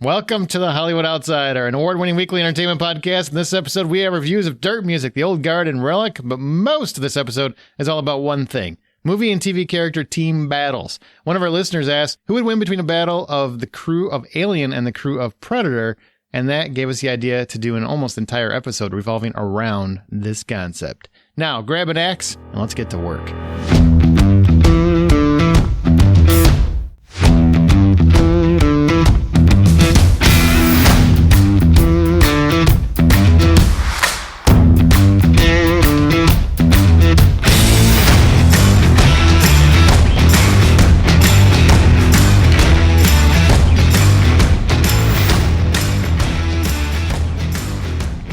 Welcome to the Hollywood Outsider, an award-winning weekly entertainment podcast. In this episode, we have reviews of Dirt Music, The Old Guard, and Relic, but most of this episode is all about one thing. Movie and TV character team battles. One of our listeners asked who would win between a battle of the crew of Alien and the crew of Predator, and that gave us the idea to do an almost entire episode revolving around this concept. Now, grab an axe, and let's get to work.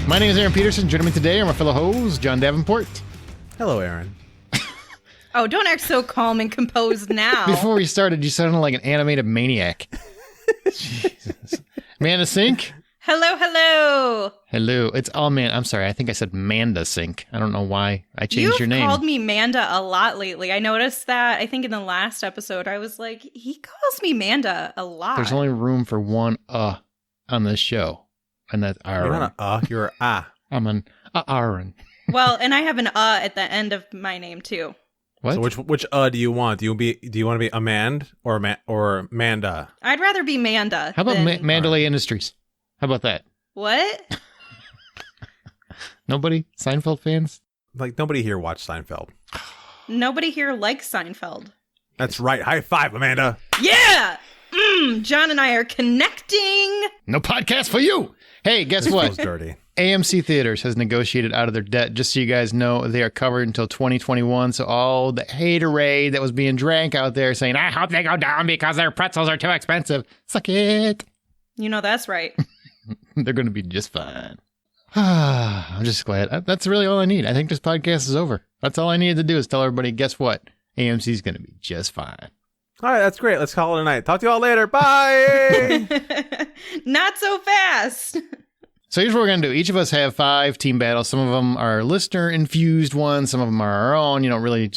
My name is Aaron Peterson. Joining me today are my fellow hosts, John Davenport. Hello, Aaron. Oh, don't act so calm and composed now. Before we started, you sounded like an animated maniac. Jesus. Manda Sink. Hello, hello. Hello. It's all man. I'm sorry. I think I said Manda Sink. I don't know why I changed your name. You've called me Manda a lot lately. I noticed that. I think in the last episode, I was like, he calls me Manda a lot. There's only room for one on this show. And that's Aaron. You're not an you're an I'm an Aaron. Well, and I have an at the end of my name too. What? So which do you want? Do you want to be Amand or Manda? I'd rather be Manda. How about than... Mandalay Industries? How about that? What? Nobody? Seinfeld fans? Like, nobody here watched Seinfeld. Nobody here likes Seinfeld. That's right. High five, Amanda. Yeah! John and I are connecting. No podcast for you! Hey, guess what? Feels dirty. AMC Theaters has negotiated out of their debt. Just so you guys know, they are covered until 2021. So all the haterade that was being drank out there saying, I hope they go down because their pretzels are too expensive. Suck it. You know that's right. They're going to be just fine. I'm just glad. That's really all I need. I think this podcast is over. That's all I needed to do is tell everybody, guess what? AMC is going to be just fine. All right, that's great. Let's call it a night. Talk to you all later. Bye. Not so fast. So here's what we're going to do. Each of us have 5 team battles. Some of them are listener-infused ones. Some of them are our own. You know, really,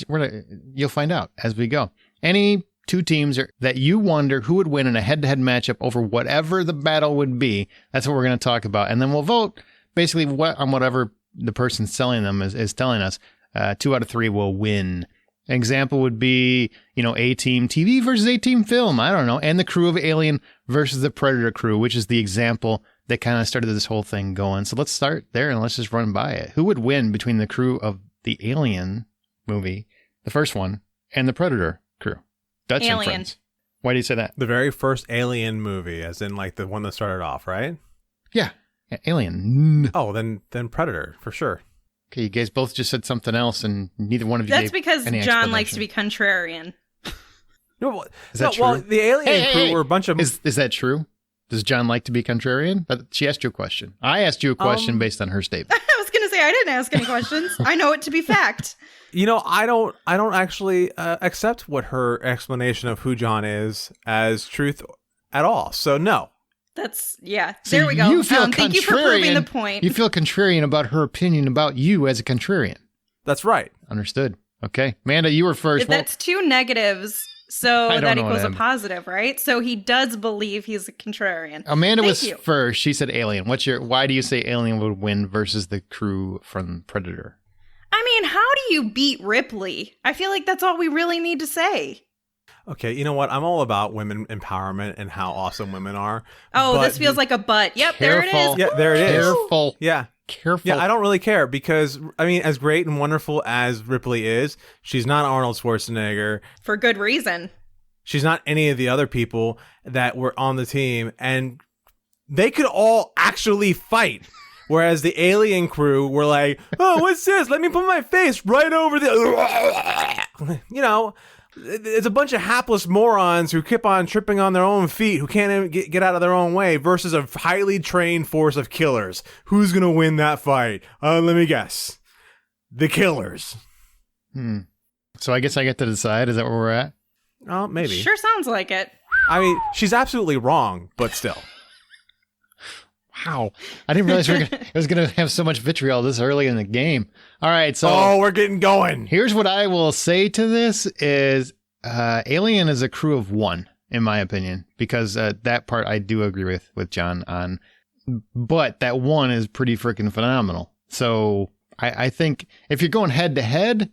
you'll find out as we go. Any 2 teams that you wonder who would win in a head-to-head matchup over whatever the battle would be, that's what we're going to talk about. And then we'll vote basically on whatever the person selling them is telling us. 2 out of 3 will win. An example would be, A-Team TV versus A-Team Film. I don't know. And the crew of Alien versus the Predator crew, which is the example that kind of started this whole thing going. So let's start there and let's just run by it. Who would win between the crew of the Alien movie, the first one, and the Predator crew? Dutch and friends. Why do you say that? The very first Alien movie, as in like the one that started off, right? Yeah, Alien. Oh, then Predator, for sure. Okay, you guys both just said something else, and neither one of you That's gave because any John likes to be contrarian. No, is that true? Well, the Alien crew were a bunch of... Is that true? Does John like to be contrarian? But she asked you a question. I asked you a question based on her statement. I was going to say I didn't ask any questions. I know it to be fact. I don't actually accept what her explanation of who John is as truth at all. So no. That's, yeah. So there we go. You feel thank you for proving the point. You feel contrarian about her opinion about you as a contrarian. That's right. Understood. Okay. Amanda, you were first. That's 2 negatives, so that equals a I'm... positive, right? So he does believe he's a contrarian. Amanda was first. She said Alien. Why do you say Alien would win versus the crew from Predator? I mean, how do you beat Ripley? I feel like that's all we really need to say. Okay, you know what? I'm all about women empowerment and how awesome women are. Oh, this feels like a butt. Yep, Careful. there it is. Yeah, there it is. Careful. Yeah. Careful. Yeah, I don't really care because, I mean, as great and wonderful as Ripley is, she's not Arnold Schwarzenegger. For good reason. She's not any of the other people that were on the team, and they could all actually fight. Whereas the Alien crew were like, oh, what's this? Let me put my face right over the... It's a bunch of hapless morons who keep on tripping on their own feet, who can't even get out of their own way, versus a highly trained force of killers. Who's going to win that fight? Let me guess. The killers. So I guess I get to decide. Is that where we're at? Oh, maybe. Sure sounds like it. I mean, she's absolutely wrong, but still. Wow. I didn't realize it was going to have so much vitriol this early in the game. All right. So we're getting going. Here's what I will say to this is Alien is a crew of 1. in my opinion, because that part I do agree with John on. But that one is pretty freaking phenomenal. So I think if you're going head to head,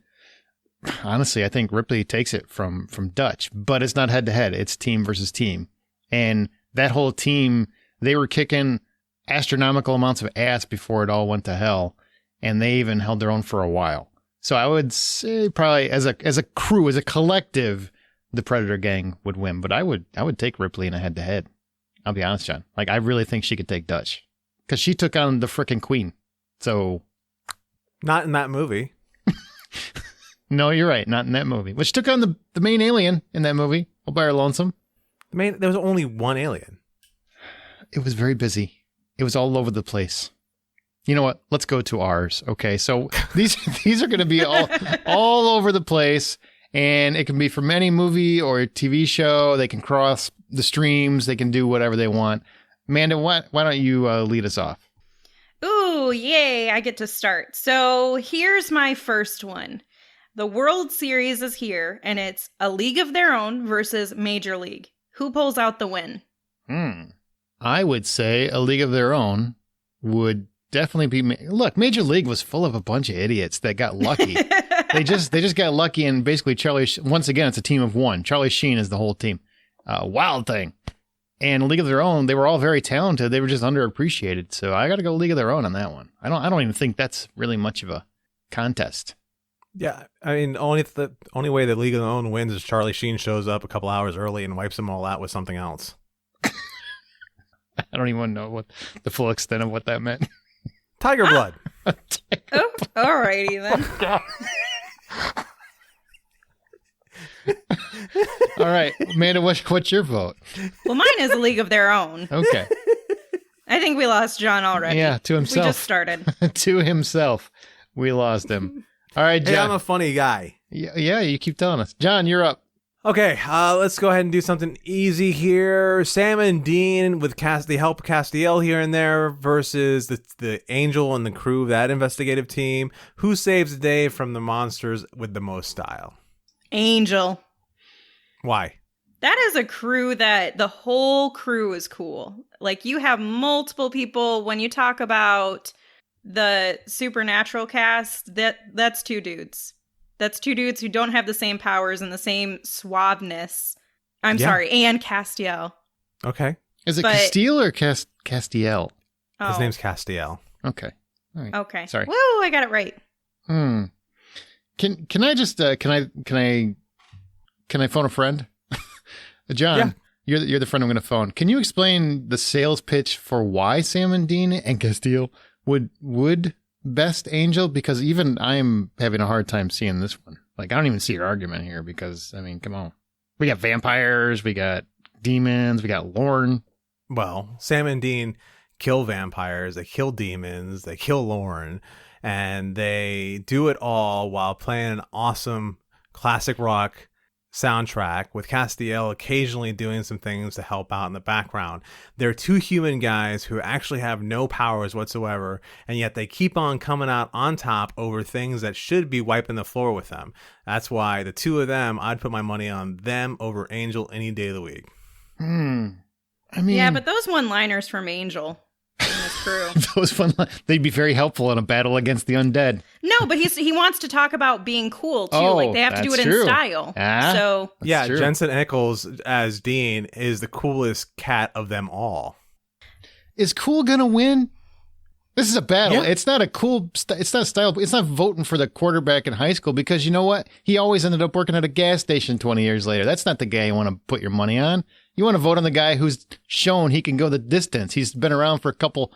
honestly, I think Ripley takes it from Dutch. But it's not head to head; it's team versus team, and that whole team, they were kicking astronomical amounts of ass before it all went to hell, and they even held their own for a while. So I would say probably as a crew, as a collective, the Predator gang would win. But I would take Ripley in a head to head. I'll be honest, John. Like, I really think she could take Dutch because she took on the frickin' Queen. So, not in that movie. No, you're right. Not in that movie. Which took on the main alien in that movie, all by her lonesome. There was only one alien. It was very busy. It was all over the place. You know what? Let's go to ours. Okay, so these are going to be all over the place, and it can be from any movie or TV show. They can cross the streams. They can do whatever they want. Amanda, why don't you lead us off? Ooh, yay, I get to start. So here's my first one. The World Series is here, and it's A League of Their Own versus Major League. Who pulls out the win? I would say A League of Their Own would definitely be. Look, Major League was full of a bunch of idiots that got lucky. They just got lucky, and basically once again, it's a team of one. Charlie Sheen is the whole team. Wild Thing. And League of Their Own, they were all very talented. They were just underappreciated. So I got to go League of Their Own on that one. I don't even think that's really much of a contest. Yeah, I mean, the only way that League of Their Own wins is Charlie Sheen shows up a couple hours early and wipes them all out with something else. I don't even know what the full extent of what that meant. Tiger blood. Oh, alrighty then. All right, Amanda, what's your vote? Well, mine is A League of Their Own. Okay. I think we lost John already. Yeah, to himself. We just started. To himself. We lost him. All right, John. Hey, I'm a funny guy. Yeah, you keep telling us. John, you're up. Okay, let's go ahead and do something easy here. Sam and Dean with the help of Castiel here and there versus the Angel and the crew of that investigative team. Who saves the day from the monsters with the most style? Angel. Why? That is a crew that the whole crew is cool. Like, you have multiple people. When you talk about the supernatural cast, that's two dudes. That's two dudes who don't have the same powers and the same suaveness. Sorry, and Castiel. Okay. Is it Castile or Castiel? Oh. His name's Castiel. Okay. All right. Okay. Sorry. Woo, I got it right. Can I just can I phone a friend? John, yeah. You're the friend I'm going to phone. Can you explain the sales pitch for why Sam and Dean and Castile would best Angel? Because even I'm having a hard time seeing this one. Like, I don't even see your argument here because, I mean, come on. We got vampires, we got demons, we got Lorne. Well, Sam and Dean kill vampires, they kill demons, they kill Lorne, and they do it all while playing an awesome classic rock soundtrack with Castiel occasionally doing some things to help out in the background. They're two human guys who actually have no powers whatsoever, and yet they keep on coming out on top over things that should be wiping the floor with them. That's why the two of them, I'd put my money on them over Angel any day of the week. I mean, yeah, but those one-liners from Angel in this crew. They'd be very helpful in a battle against the undead. No, but he wants to talk about being cool too. Like, they have to do it in style. So yeah, true. Jensen Ackles as Dean is the coolest cat of them all. Is cool gonna win? This is a battle. Yeah. It's not a cool. It's not style. It's not voting for the quarterback in high school because you know what? He always ended up working at a gas station 20 years later. That's not the guy you want to put your money on. You want to vote on the guy who's shown he can go the distance. He's been around for a couple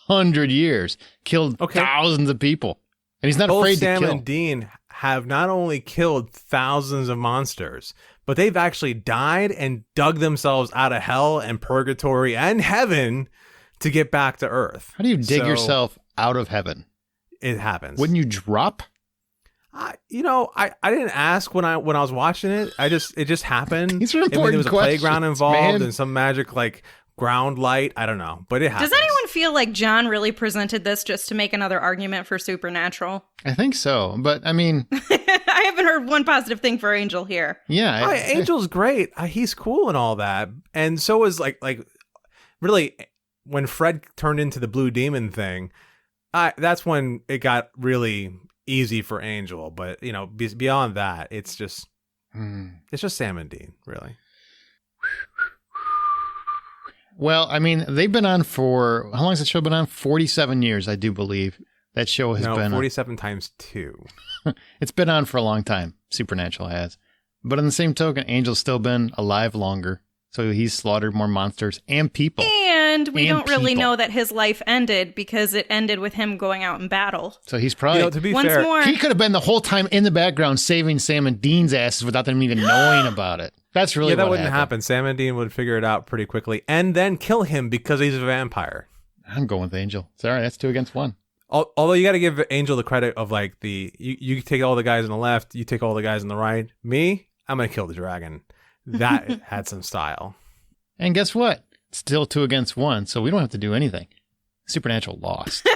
100 years, killed thousands of people, and he's not afraid to kill. Sam and Dean have not only killed thousands of monsters, but they've actually died and dug themselves out of hell and purgatory and heaven to get back to Earth. How do you dig yourself out of heaven? It happens. Wouldn't you drop? I didn't ask when I was watching it. It just happened. These are important there was a questions, playground involved man. And some magic like ground light. I don't know, but it happens. Does anyone feel like John really presented this just to make another argument for Supernatural? I think so, but I mean, I haven't heard one positive thing for Angel here. Yeah. Angel's great. He's cool and all that. And so is like really when Fred turned into the blue demon thing, that's when it got really easy for Angel. But, you know, beyond that, it's just Sam and Dean, really. Well, I mean, they've been on for, how long has that show been on? 47 years, I do believe. That show has been 47 times 2. It's been on for a long time. Supernatural has. But on the same token, Angel's still been alive longer. So he's slaughtered more monsters and people. And we don't really people. know that his life ended because it ended with him going out in battle. So he's probably, to be Once fair, more, he could have been the whole time in the background saving Sam and Dean's asses without them even knowing about it. That's really that what wouldn't happened. happen. Sam and Dean would figure it out pretty quickly and then kill him because he's a vampire. I'm going with Angel. Sorry, that's 2 against 1. Although you got to give Angel the credit of like you take all the guys on the left, you take all the guys on the right. Me, I'm going to kill the dragon. That had some style. And guess what? It's still 2 against 1, so we don't have to do anything. Supernatural lost.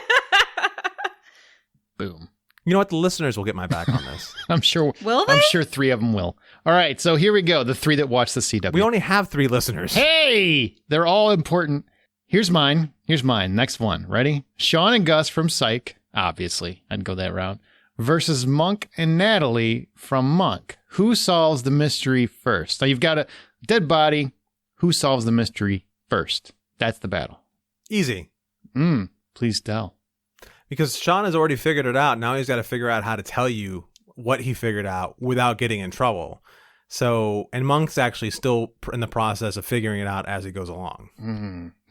Boom. You know what? The listeners will get my back on this. I'm sure. Will they? I'm sure 3 of them will. All right, so here we go. The 3 that watch the CW. We only have 3 listeners. Hey, they're all important. Here's mine. Next one. Ready? Sean and Gus from Psych. Obviously, I'd go that route. Versus Monk and Natalie from Monk. Who solves the mystery first? So you've got a dead body. Who solves the mystery first? That's the battle. Easy. Please tell. Because Sean has already figured it out. Now he's got to figure out how to tell you what he figured out without getting in trouble. So, and Monk's actually still in the process of figuring it out as he goes along.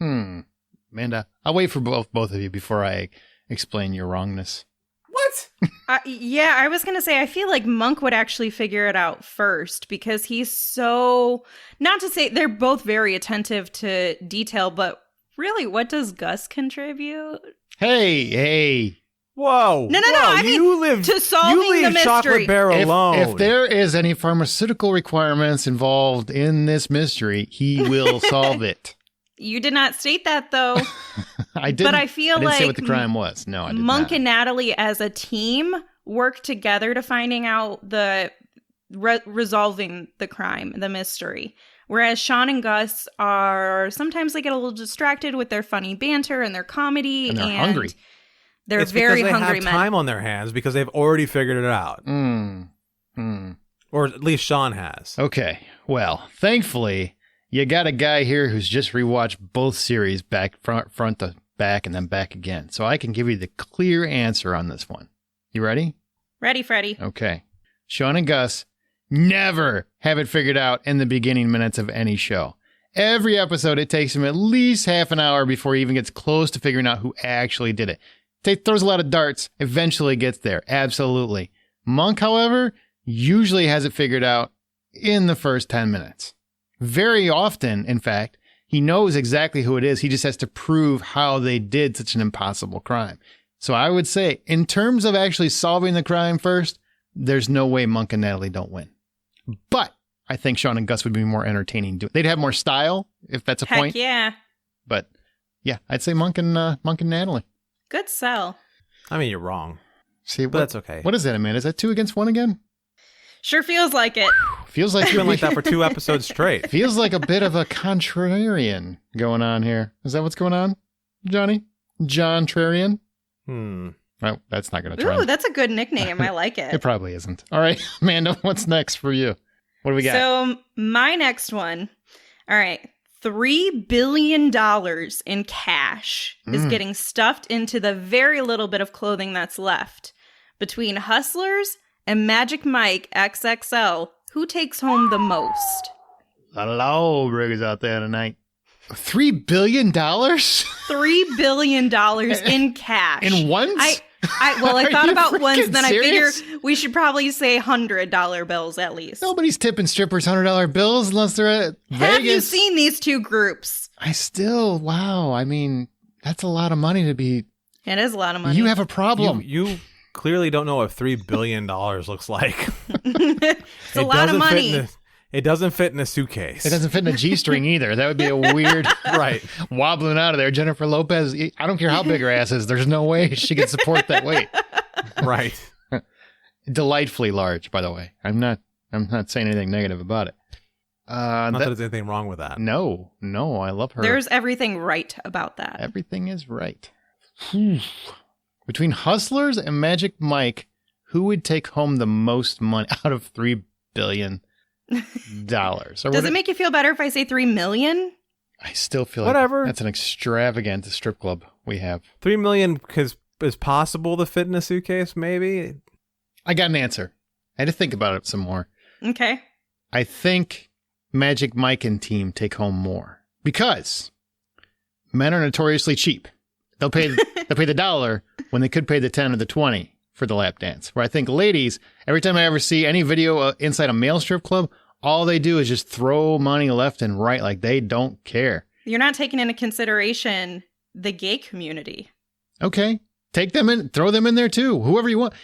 Amanda, I'll wait for both of you before I explain your wrongness. What? Yeah, I was going to say, I feel like Monk would actually figure it out first because he's so, not to say they're both very attentive to detail, but really, what does Gus contribute? Hey. Whoa. No. Whoa, I mean, you live, to solving you leave the mystery. Chocolate Bear alone. If there is any pharmaceutical requirements involved in this mystery, he will solve it. You did not state that, though. I didn't. But I feel I didn't say like what the crime was. No, I did Monk not. and Natalie as a team work together to finding out the resolving the crime, the mystery. Whereas Sean and Gus are sometimes they get a little distracted with their funny banter and their comedy, And they're hungry. They're it's very because they hungry have men. time on their hands because they've already figured it out. Or at least Sean has. Okay. Well, thankfully, you got a guy here who's just rewatched both series back front to back and then back again. So I can give you the clear answer on this one. You ready? Ready, Freddy? Okay. Sean and Gus never have it figured out in the beginning minutes of any show. Every episode, it takes him at least half an hour before he even gets close to figuring out who actually did it. Throws a lot of darts, eventually gets there. Absolutely. Monk, however, usually has it figured out in the first 10 minutes. Very often, in fact, he knows exactly who it is. He just has to prove how they did such an impossible crime. So I would say, in terms of actually solving the crime first, there's no way Monk and Natalie don't win. But I think Sean and Gus would be more entertaining. They'd have more style, if that's a Heck point. yeah. But yeah, I'd say Monk and Natalie. Good sell. I mean, you're wrong. See, But that's okay. What is that, Amanda? Is that 2 against 1 again? Sure feels like it. Feels like It's been like that for 2 episodes straight. Feels like a bit of a contrarian going on here. Is that what's going on, Johnny? John Trarian? Well, that's not going to trend. Ooh, that's a good nickname. I like it. It probably isn't. All right, Amanda, what's next for you? What do we got? So my next one, all right, $3 billion in cash is getting stuffed into the very little bit of clothing that's left. Between Hustlers and Magic Mike XXL, who takes home the most? A lot of lawbreakers out there tonight. $3 billion? $3 billion in cash. In ones? I Are thought you about ones, freaking then serious? I figure we should probably say $100 bills at least. Nobody's tipping strippers $100 bills unless they're at Vegas. Have you seen these two groups? Wow. I mean, that's a lot of money to be. It is a lot of money. You have a problem. You clearly don't know what $3 billion looks like. It's a lot of money. It doesn't fit in a suitcase. It doesn't fit in a G-string either. That would be a weird Right. wobbling out of there. Jennifer Lopez, I don't care how big her ass is. There's no way she can support that weight. Right. Delightfully large, by the way. I'm not saying anything negative about it. Not that there's anything wrong with that. No, I love her. There's everything right about that. Everything is right. Between Hustlers and Magic Mike, who would take home the most money out of $3 billion? Does it make you feel better if I say 3 million? I still feel Whatever. like that's an extravagant strip club we have. 3 million is possible to fit in a suitcase, maybe? I got an answer. I had to think about it some more. Okay. I think Magic Mike and team take home more because men are notoriously cheap. They'll pay the dollar when they could pay the 10 or the 20 for the lap dance. Where I think ladies, every time I ever see any video inside a male strip club, all they do is just throw money left and right like they don't care. You're not taking into consideration the gay community. Okay. Take them in, throw them in there too. Whoever you want.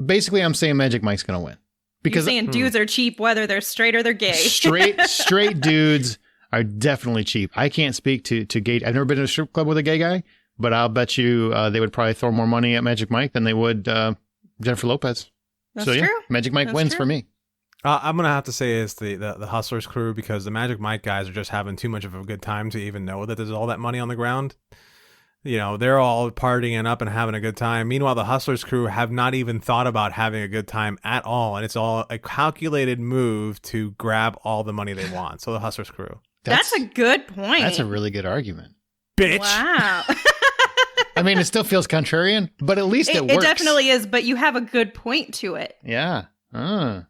Basically, I'm saying Magic Mike's going to win. Because you're saying dudes are cheap whether they're straight or they're gay. straight dudes are definitely cheap. I can't speak to gay. I've never been in a strip club with a gay guy, but I'll bet you they would probably throw more money at Magic Mike than they would Jennifer Lopez. That's true. Magic Mike wins for me. I'm going to have to say it's the Hustlers crew because the Magic Mike guys are just having too much of a good time to even know that there's all that money on the ground. You know, they're all partying up and having a good time. Meanwhile, the Hustlers crew have not even thought about having a good time at all. And it's all a calculated move to grab all the money they want. So the Hustlers crew. That's a good point. That's a really good argument. Bitch. Wow. I mean, it still feels contrarian, but at least it works. It definitely is, but you have a good point to it. Yeah. I'm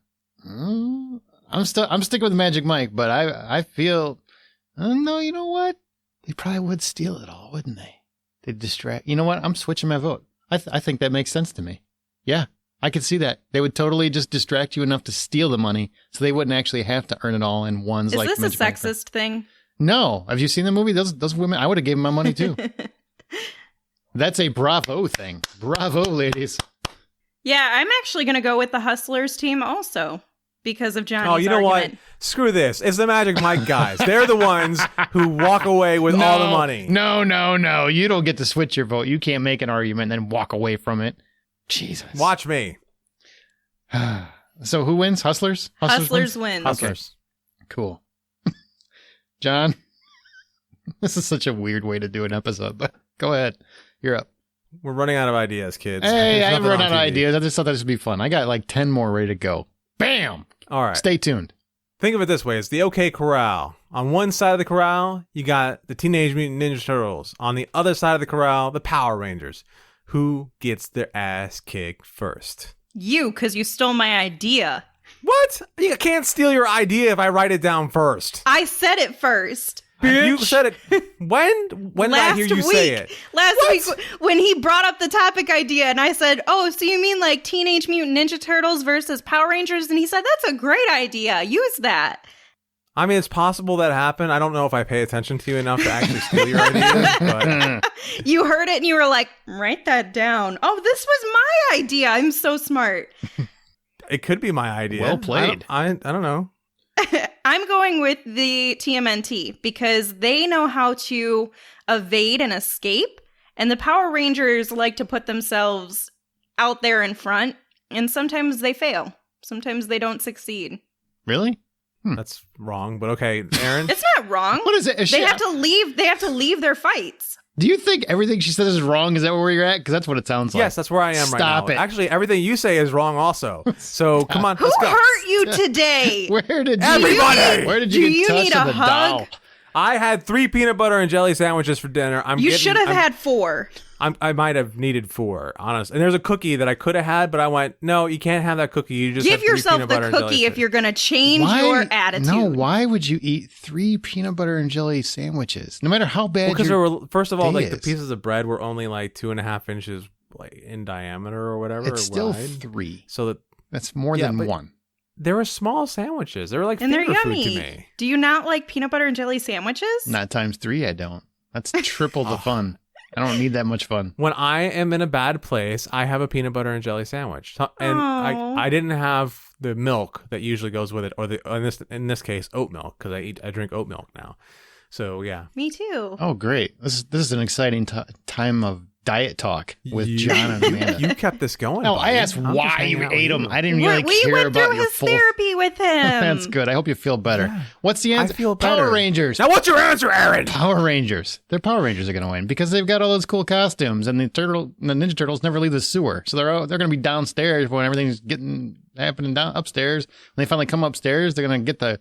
sticking with Magic Mike, but I feel, no, you know what? They probably would steal it all, wouldn't they? They'd distract. You know what? I'm switching my vote. I think that makes sense to me. Yeah, I could see that. They would totally just distract you enough to steal the money so they wouldn't actually have to earn it all in ones. Is like this Magic a Mike. sexist thing? No. Have you seen the movie? Those women, I would have given my money too. That's a bravo thing. Bravo, ladies. Yeah, I'm actually going to go with the Hustlers team also because of Johnny's Oh, you know argument. what? Screw this. It's the Magic Mike guys. They're the ones who walk away with all the money. No. You don't get to switch your vote. You can't make an argument and then walk away from it. Jesus. Watch me. So who wins? Hustlers? Hustlers wins. Hustlers. Cool. John, this is such a weird way to do an episode, but go ahead. You're up. We're running out of ideas, kids. Hey, There's I nothing run on out of TV. ideas. I just thought this would be fun. I got like 10 more ready to go. Bam! All right. Stay tuned. Think of it this way. It's the OK Corral. On one side of the corral, you got the Teenage Mutant Ninja Turtles. On the other side of the corral, the Power Rangers. Who gets their ass kicked first? You, because you stole my idea. What? You can't steal your idea if I write it down first. I said it first. You said it. When did I hear you say it? Last week when he brought up the topic idea and I said, oh, so you mean like Teenage Mutant Ninja Turtles versus Power Rangers? And he said, that's a great idea. Use that. I mean, it's possible that happened. I don't know if I pay attention to you enough to actually steal your ideas. But You heard it and you were like, write that down. Oh, this was my idea. I'm so smart. it could be my idea. Well played. I don't know. I'm going with the TMNT because they know how to evade and escape. And the Power Rangers like to put themselves out there in front. And sometimes they fail. Sometimes they don't succeed. Really? That's wrong, but okay, Aaron. It's not wrong. What is it? They have to leave their fights. Do you think everything she says is wrong? Is that where you're at? Because that's what it sounds like. Yes, that's where I am right now. Stop it. Actually, everything you say is wrong also. So come on, Who let's go. hurt you today? Where did you Everybody! Where did you Do get you touched need on a the hug? doll? I had 3 peanut butter and jelly sandwiches for dinner. You should have had 4. I might have needed 4, honest. And there's a cookie that I could have had, but I went, no, you can't have that cookie. You just Give have 3 yourself peanut the butter and jelly cookie if sandwiches. you're going to change your attitude. No, why would you eat 3 peanut butter and jelly sandwiches? No matter how bad Because first of all, day like the is. pieces of bread were only like 2.5 inches like in diameter or whatever. it's still wide. 3. So that That's more Yeah, than but- 1. they were small sandwiches. They were like And they're finger food to yummy. me. Do you not like peanut butter and jelly sandwiches? Not times 3, I don't. That's triple the fun. I don't need that much fun. When I am in a bad place, I have a peanut butter and jelly sandwich, and Aw. I didn't have the milk that usually goes with it, or in this case oat milk because I drink oat milk now. So yeah, Me too. Oh, great. This is an exciting time of Diet Talk with John and Amanda. You kept this going. No, buddy. I asked I'm just why hanging you out with ate them. you. I didn't really we care went about through your his full. therapy with him. That's good. I hope you feel better. Yeah. What's the answer? I feel better. Power Rangers. Now, what's your answer, Aaron? Power Rangers. Their Power Rangers are going to win because they've got all those cool costumes, and the Ninja Turtles never leave the sewer, so they're going to be downstairs when everything's happening down upstairs. When they finally come upstairs, they're going to get the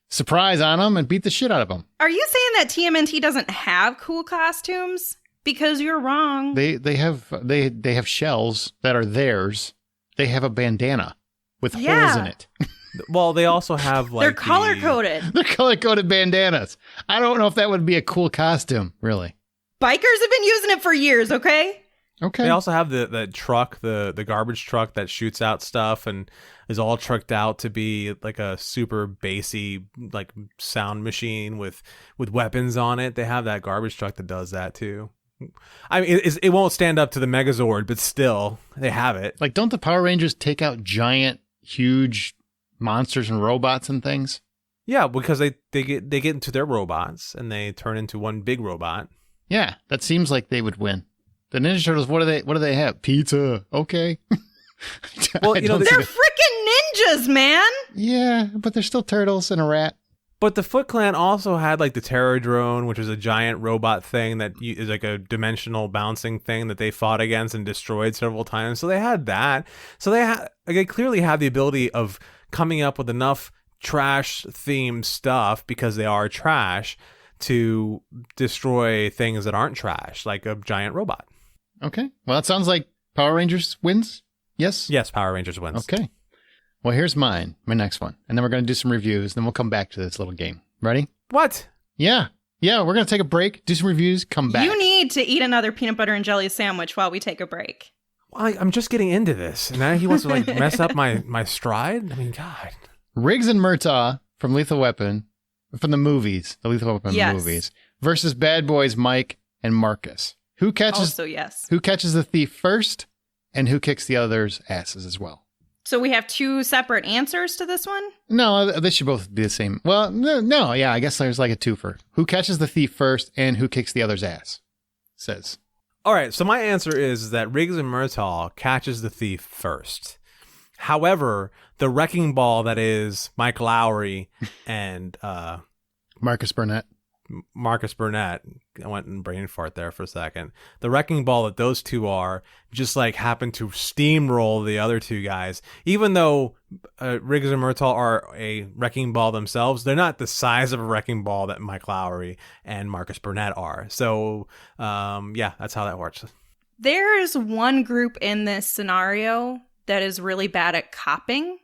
surprise on them and beat the shit out of them. Are you saying that TMNT doesn't have cool costumes? Because you're wrong. They have shells that are theirs. They have a bandana with holes in it. Well, they also have like They're color coded. They're color-coded bandanas. I don't know if that would be a cool costume, really. Bikers have been using it for years, okay? Okay. They also have the truck, the garbage truck that shoots out stuff and is all trucked out to be like a super bassy like sound machine with weapons on it. They have that garbage truck that does that too. I mean, it won't stand up to the Megazord, but still, they have it. Like, don't the Power Rangers take out giant, huge monsters and robots and things? Yeah, because they get into their robots and they turn into one big robot. Yeah, that seems like they would win. The Ninja Turtles, what do they have? Pizza. Okay. Well, I you know, don't They're see freaking ninjas, man. yeah, but they're still turtles and a rat. But the Foot Clan also had like the Terror Drone, which is a giant robot thing that is like a dimensional bouncing thing that they fought against and destroyed several times. So they had that. So they clearly have the ability of coming up with enough trash themed stuff because they are trash to destroy things that aren't trash, like a giant robot. Okay. Well, it sounds like Power Rangers wins. Yes? Yes, Power Rangers wins. Okay. Well, here's my next one. And then we're going to do some reviews. Then we'll come back to this little game. Ready? What? Yeah. Yeah, we're going to take a break, do some reviews, come back. You need to eat another peanut butter and jelly sandwich while we take a break. Well, I'm just getting into this. And now he wants to like mess up my stride? I mean, God. Riggs and Murtaugh from Lethal Weapon, from the movies, the Lethal Weapon Yes. movies, versus Bad Boys Mike and Marcus. Who catches Also, yes. Who catches the thief first, and who kicks the other's asses as well? So we have two separate answers to this one? No, they should both be the same. Well, no, yeah, I guess there's like a twofer. Who catches the thief first, and who kicks the other's ass? Says. All right, so my answer is that Riggs and Murtaugh catches the thief first. However, the wrecking ball that is Mike Lowry and Marcus Burnett. Marcus Burnett, I went and brain fart there for a second. The wrecking ball that those two are just like happen to steamroll the other two guys. Even though Riggs and Murtaugh are a wrecking ball themselves, they're not the size of a wrecking ball that Mike Lowry and Marcus Burnett are. So, yeah, that's how that works. There's one group in this scenario that is really bad at copping.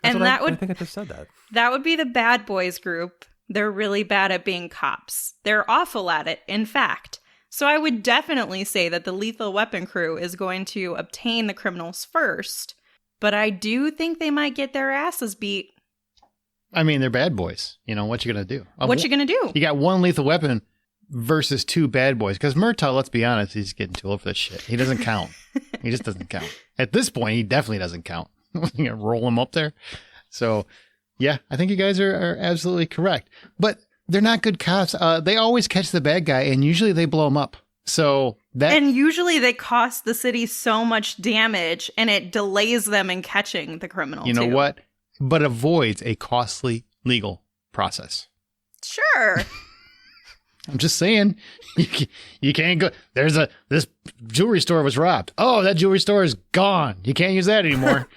And I think I just said that. That would be the Bad Boys group. They're really bad at being cops. They're awful at it, in fact. So I would definitely say that the Lethal Weapon crew is going to obtain the criminals first, but I do think they might get their asses beat. I mean, they're bad boys. You know, what you going to do? What you going to do? You got one Lethal Weapon versus two bad boys. Because Murtaugh, let's be honest, he's getting too old for this shit. He doesn't count. He just doesn't count. At this point, he definitely doesn't count. You're going to roll him up there. So, yeah, I think you guys are absolutely correct. But they're not good cops. They always catch the bad guy, and usually they blow him up. So that... And usually they cost the city so much damage, and it delays them in catching the criminal, You know too. what? But avoids a costly legal process. Sure. I'm just saying, you can't go. This jewelry store was robbed. Oh, that jewelry store is gone. You can't use that anymore.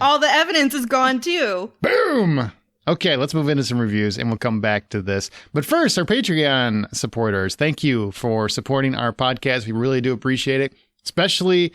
All the evidence is gone too. Boom. Okay, let's move into some reviews and we'll come back to this. But first, our Patreon supporters, thank you for supporting our podcast. We really do appreciate it. Especially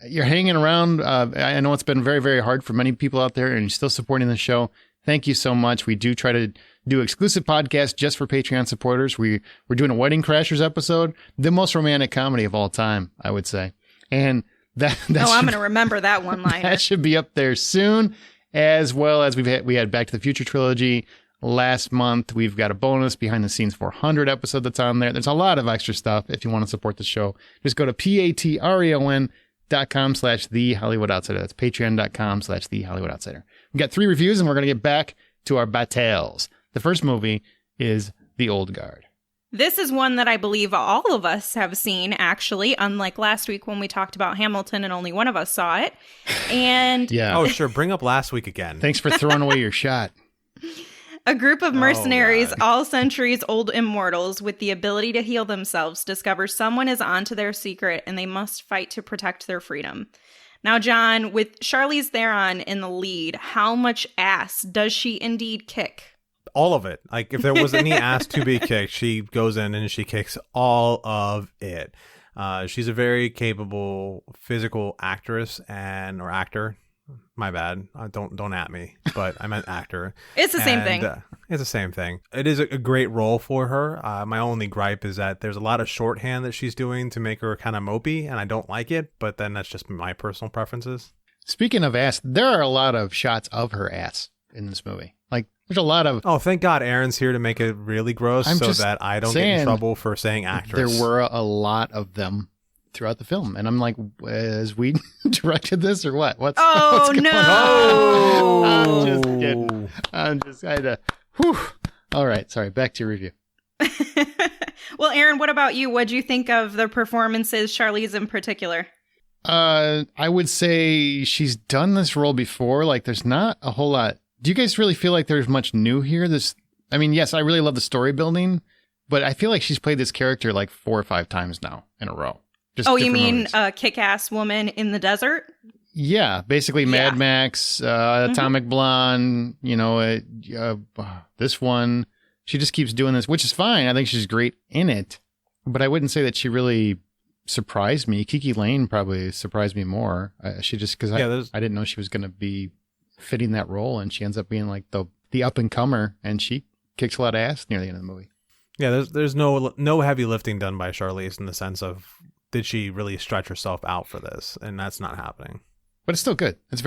you're hanging around. I know it's been very, very hard for many people out there and you're still supporting the show. Thank you so much. We do try to do exclusive podcasts just for Patreon supporters. We're doing a Wedding Crashers episode, the most romantic comedy of all time, I would say. And I'm going to remember that one liner. That should be up there soon, as well as we had Back to the Future trilogy last month. We've got a bonus behind the scenes 400 episode that's on there. There's a lot of extra stuff if you want to support the show. Just go to patreon.com/The Hollywood Outsider. That's patreon.com/The Hollywood Outsider. We've got 3 reviews and we're going to get back to our battles. The first movie is The Old Guard. This is one that I believe all of us have seen, actually, unlike last week when we talked about Hamilton and only one of us saw it. And Yeah. Oh, sure. Bring up last week again. Thanks for throwing away your shot. a group of mercenaries, God. all centuries old immortals with the ability to heal themselves, discover someone is onto their secret and they must fight to protect their freedom. Now, John, with Charlize Theron in the lead, how much ass does she indeed kick? All of it. Like, if there was any ass to be kicked, she goes in and she kicks all of it. She's a very capable physical actress or actor. My bad. Don't at me, but I meant actor. It's the same thing. It's the same thing. It is a great role for her. My only gripe is that there's a lot of shorthand that she's doing to make her kind of mopey, and I don't like it, but then that's just my personal preferences. Speaking of ass, there are a lot of shots of her ass in this movie. Like, there's a lot of... Oh, thank God Aaron's here to make it really gross so that I don't get in trouble for saying actress. There were a lot of them throughout the film. And I'm like, has we directed this or what? What's going no. on? I'm just kidding. I'm just kind of... Whew. All right. Sorry. Back to your review. Well, Aaron, what about you? What'd you think of the performances, Charlize in particular? I would say she's done this role before. Like, there's not a whole lot. Do you guys really feel like there's much new here? I mean, yes, I really love the story building, but I feel like she's played this character like 4 or 5 times now in a row. Just you mean movies. a kick-ass woman in the desert? Yeah, basically Mad Max, Atomic Blonde, this one. She just keeps doing this, which is fine. I think she's great in it, but I wouldn't say that she really surprised me. Kiki Lane probably surprised me more. She just, because I didn't know she was going to be fitting that role, and she ends up being like the up-and-comer, and she kicks a lot of ass near the end of the movie. Yeah, there's no heavy lifting done by Charlize in the sense of did she really stretch herself out for this, and that's not happening. But it's still good. It's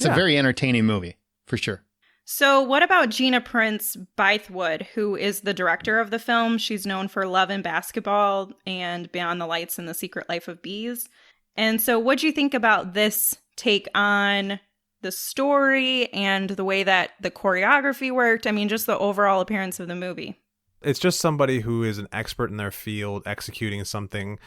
a very entertaining movie, for sure. So what about Gina Prince Bythewood, who is the director of the film? She's known for Love and Basketball and Beyond the Lights and The Secret Life of Bees. And so what'd you think about this take on the story and the way that the choreography worked? I mean, just the overall appearance of the movie. It's just somebody who is an expert in their field executing something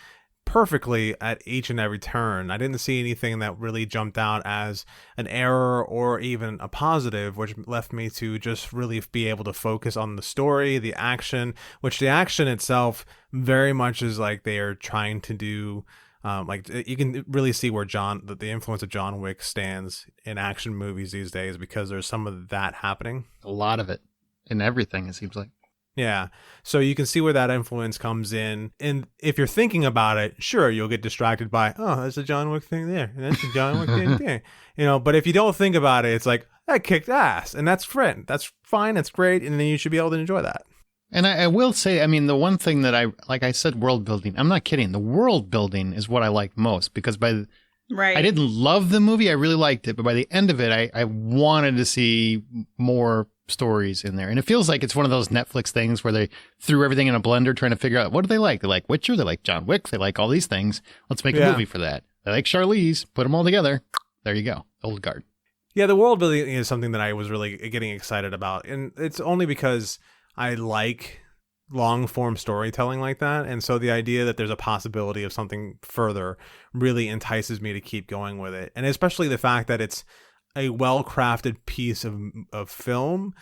perfectly at each and every turn. I didn't see anything that really jumped out as an error or even a positive, which left me to just really be able to focus on the story, the action, which the action itself very much is like they are trying to do. Like, you can really see where the influence of John Wick stands in action movies these days, because there's some of that happening. A lot of it in everything, it seems like. Yeah. So you can see where that influence comes in. And if you're thinking about it, sure, you'll get distracted by, oh, there's a John Wick thing there, and that's a John Wick thing there. But if you don't think about it, it's like, that kicked ass, and that's fine, that's great, and then you should be able to enjoy that. And I will say, I mean, the one thing that like I said, world building. I'm not kidding. The world building is what I like most, because I didn't love the movie. I really liked it. But by the end of it, I wanted to see more stories in there. And it feels like it's one of those Netflix things where they threw everything in a blender trying to figure out, what do they like? They like Witcher. They like John Wick. They like all these things. Let's make a movie for that. They like Charlize. Put them all together. There you go. Old guard. Yeah, the world building is something that I was really getting excited about. And it's only because I like long form storytelling like that. And so the idea that there's a possibility of something further really entices me to keep going with it. And especially the fact that it's a well-crafted piece of film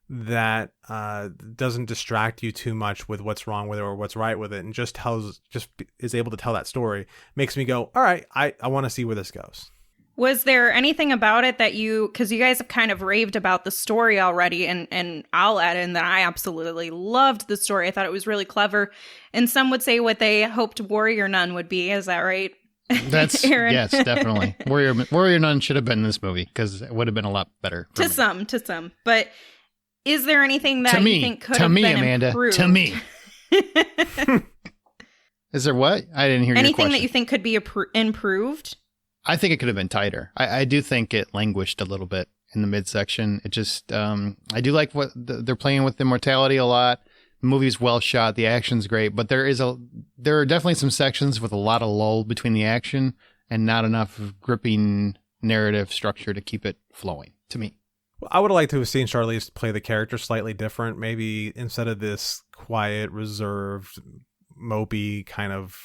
that doesn't distract you too much with what's wrong with it or what's right with it, and just is able to tell that story, makes me go, all right, I want to see where this goes. Was there anything about it that because you guys have kind of raved about the story already, and I'll add in that I absolutely loved the story. I thought it was really clever. And some would say what they hoped Warrior Nun would be. Is that right? That's yes, definitely. Warrior Nun should have been in this movie, because it would have been a lot better. To some. But is there anything that you think could have been Amanda, improved? To me. Is there what? I didn't hear your question. Anything that you think could be improved? I think it could have been tighter. I do think it languished a little bit in the midsection. It just, I do like what they're playing with immortality a lot. The movie's well shot. The action's great, but there are definitely some sections with a lot of lull between the action and not enough gripping narrative structure to keep it flowing, to me. I would have liked to have seen Charlize play the character slightly different. Maybe instead of this quiet, reserved, mopey kind of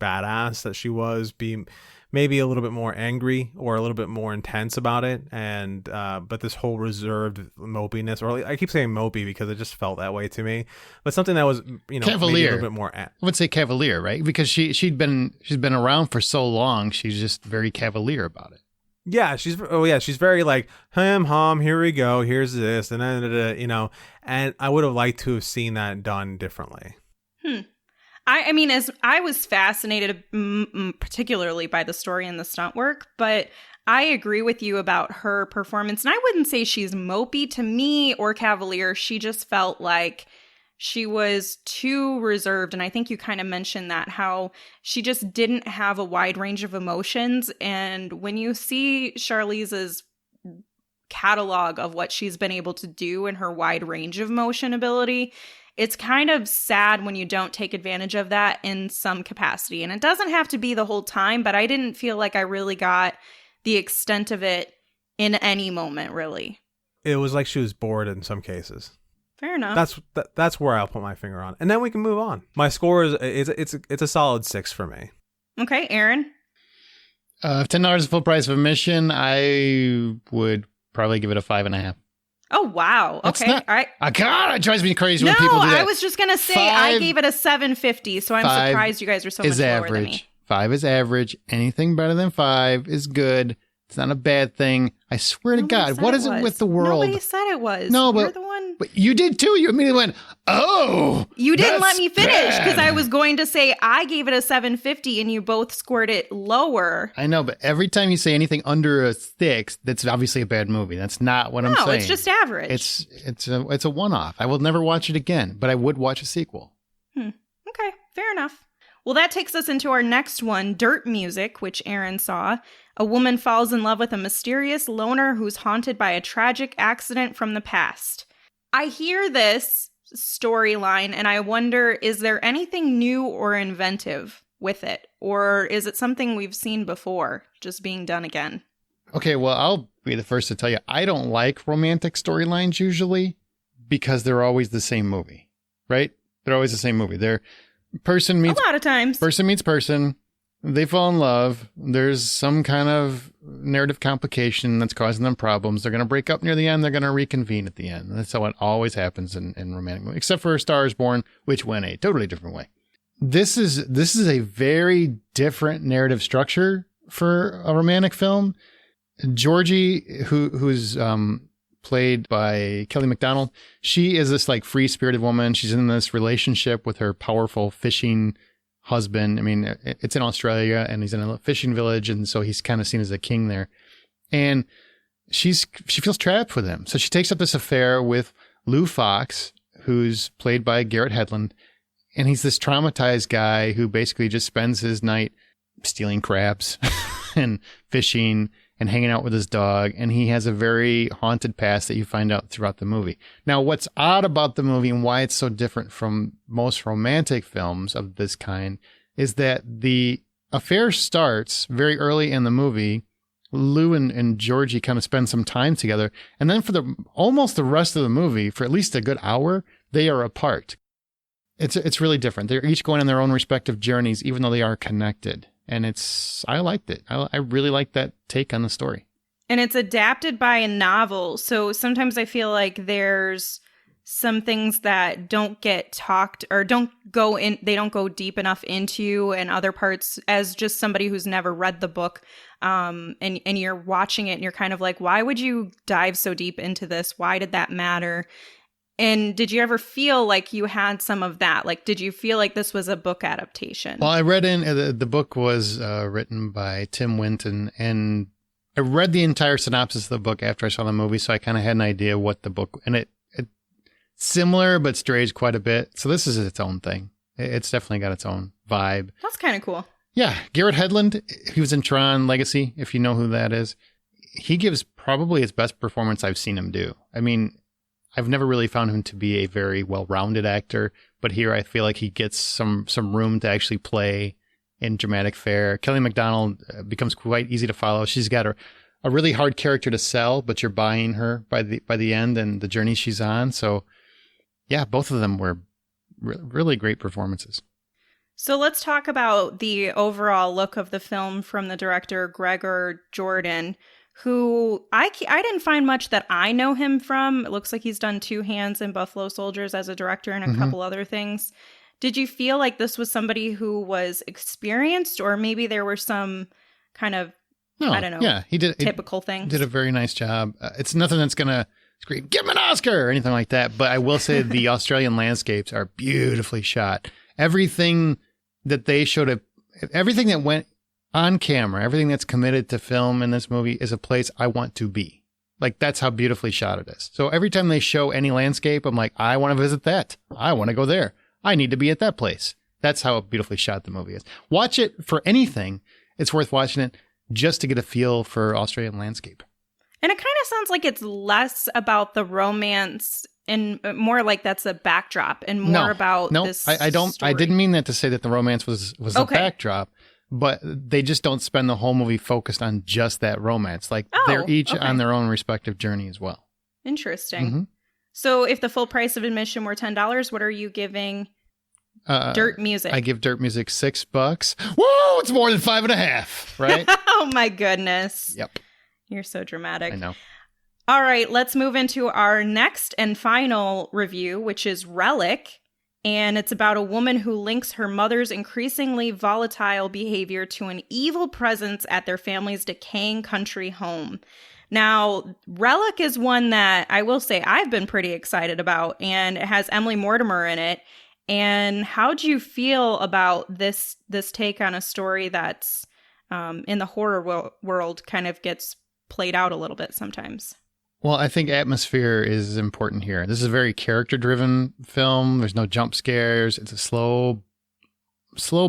badass that she was, be maybe a little bit more angry or a little bit more intense about it. And but this whole reserved mopiness, or I keep saying mopey because it just felt that way to me, but something that was, you know, Cavalier. maybe a little bit more I would say cavalier, right? Because she's been around for so long, she's just very cavalier about it. Yeah, she's very like, hum, here we go, here's this, and then, you know, and I would have liked to have seen that done differently. I mean, as I was fascinated particularly by the story and the stunt work, but I agree with you about her performance. And I wouldn't say she's mopey to me or cavalier. She just felt like she was too reserved. And I think you kind of mentioned that, how she just didn't have a wide range of emotions. And when you see Charlize's catalog of what she's been able to do in her wide range of motion ability, it's kind of sad when you don't take advantage of that in some capacity. And it doesn't have to be the whole time, but I didn't feel like I really got the extent of it in any moment, really. It was like she was bored in some cases. Fair enough. That's where I'll put my finger on. And then we can move on. My score is it's a solid 6 for me. Okay, Aaron? $10 is full price of admission. I would probably give it a 5.5. Oh, wow. Okay. All right. God, it drives me crazy when people do that. I was just going to say I gave it a 7.50, so I'm surprised you guys are so much lower than me. 5 is average. Anything better than 5 is good. It's not a bad thing. I swear to God, what is it with the world? Nobody said it was. No, but you're the one. But you did too. You immediately went, oh. You didn't let me finish because bad. I was going to say I gave it a 7.50 and you both scored it lower. I know, but every time you say anything under a 6, that's obviously a bad movie. That's not what I'm saying. No, it's just average. It's a one-off. I will never watch it again, but I would watch a sequel. Okay, fair enough. Well, that takes us into our next one, Dirt Music, which Aaron saw. A woman falls in love with a mysterious loner who's haunted by a tragic accident from the past. I hear this storyline and I wonder, is there anything new or inventive with it? Or is it something we've seen before, just being done again? Okay, well, I'll be the first to tell you, I don't like romantic storylines usually because they're always the same movie, right? They're always the same movie. They're person meets a lot of times. Person meets person. They fall in love. There's some kind of narrative complication that's causing them problems. They're going to break up near the end. They're going to reconvene at the end. That's how it always happens in romantic movies, except for A Star is Born, which went a totally different way. This is a very different narrative structure for a romantic film. Georgie, who's played by Kelly MacDonald, she is this like free-spirited woman. She's in this relationship with her powerful fishing husband. I mean, it's in Australia and he's in a fishing village. And so he's kind of seen as a king there. And she feels trapped with him. So she takes up this affair with Lou Fox, who's played by Garrett Hedlund. And he's this traumatized guy who basically just spends his night stealing crabs and fishing and hanging out with his dog. And he has a very haunted past that you find out throughout the movie. Now, what's odd about the movie and why it's so different from most romantic films of this kind is that the affair starts very early in the movie. Lou and Georgie kind of spend some time together. And then for almost the rest of the movie, for at least a good hour, they are apart. It's really different. They're each going on their own respective journeys, even though they are connected. And I liked it. I really liked that take on the story. And it's adapted by a novel. So sometimes I feel like there's some things that don't get talked or they don't go deep enough into, and other parts, as just somebody who's never read the book, and you're watching it and you're kind of like, why would you dive so deep into this? Why did that matter? And did you ever feel like you had some of that? Like, did you feel like this was a book adaptation? Well, I read the book was written by Tim Winton, and I read the entire synopsis of the book after I saw the movie, so I kind of had an idea what the book, and it similar but strays quite a bit. So this is its own thing. It's definitely got its own vibe. That's kind of cool. Yeah, Garrett Hedlund, he was in Tron Legacy, if you know who that is. He gives probably his best performance I've seen him do. I mean, I've never really found him to be a very well-rounded actor, but here I feel like he gets some room to actually play in dramatic fare. Kelly MacDonald becomes quite easy to follow. She's got a really hard character to sell, but you're buying her by the end and the journey she's on. So, yeah, both of them were really great performances. So let's talk about the overall look of the film from the director Gregor Jordan, who I didn't find much that I know him from. It looks like he's done Two Hands and Buffalo Soldiers as a director and a couple other things. Did you feel like this was somebody who was experienced, or maybe there were some kind of, I don't know, he did typical things? Did a very nice job. It's nothing that's going to scream, give him an Oscar or anything like that. But I will say the Australian landscapes are beautifully shot. Everything that they showed, everything that went on camera, everything that's committed to film in this movie is a place I want to be. Like, that's how beautifully shot it is. So every time they show any landscape, I'm like, I want to visit that. I want to go there. I need to be at that place. That's how beautifully shot the movie is. Watch it for anything. It's worth watching it just to get a feel for Australian landscape. And it kind of sounds like it's less about the romance and more like that's a backdrop and more about this I don't. story. I didn't mean that to say that the romance was a backdrop, but they just don't spend the whole movie focused on just that romance. Like they're each on their own respective journey as well. Interesting. Mm-hmm. So if the full price of admission were $10, what are you giving Dirt Music? I give Dirt Music $6. Whoa, it's more than 5.5, right? Oh my goodness. Yep. You're so dramatic. I know. All right, let's move into our next and final review, which is Relic. And it's about a woman who links her mother's increasingly volatile behavior to an evil presence at their family's decaying country home. Now, Relic is one that I will say I've been pretty excited about, and it has Emily Mortimer in it. And how do you feel about this take on a story that's in the horror world kind of gets played out a little bit sometimes? Well, I think atmosphere is important here. This is a very character-driven film. There's no jump scares. It's a slow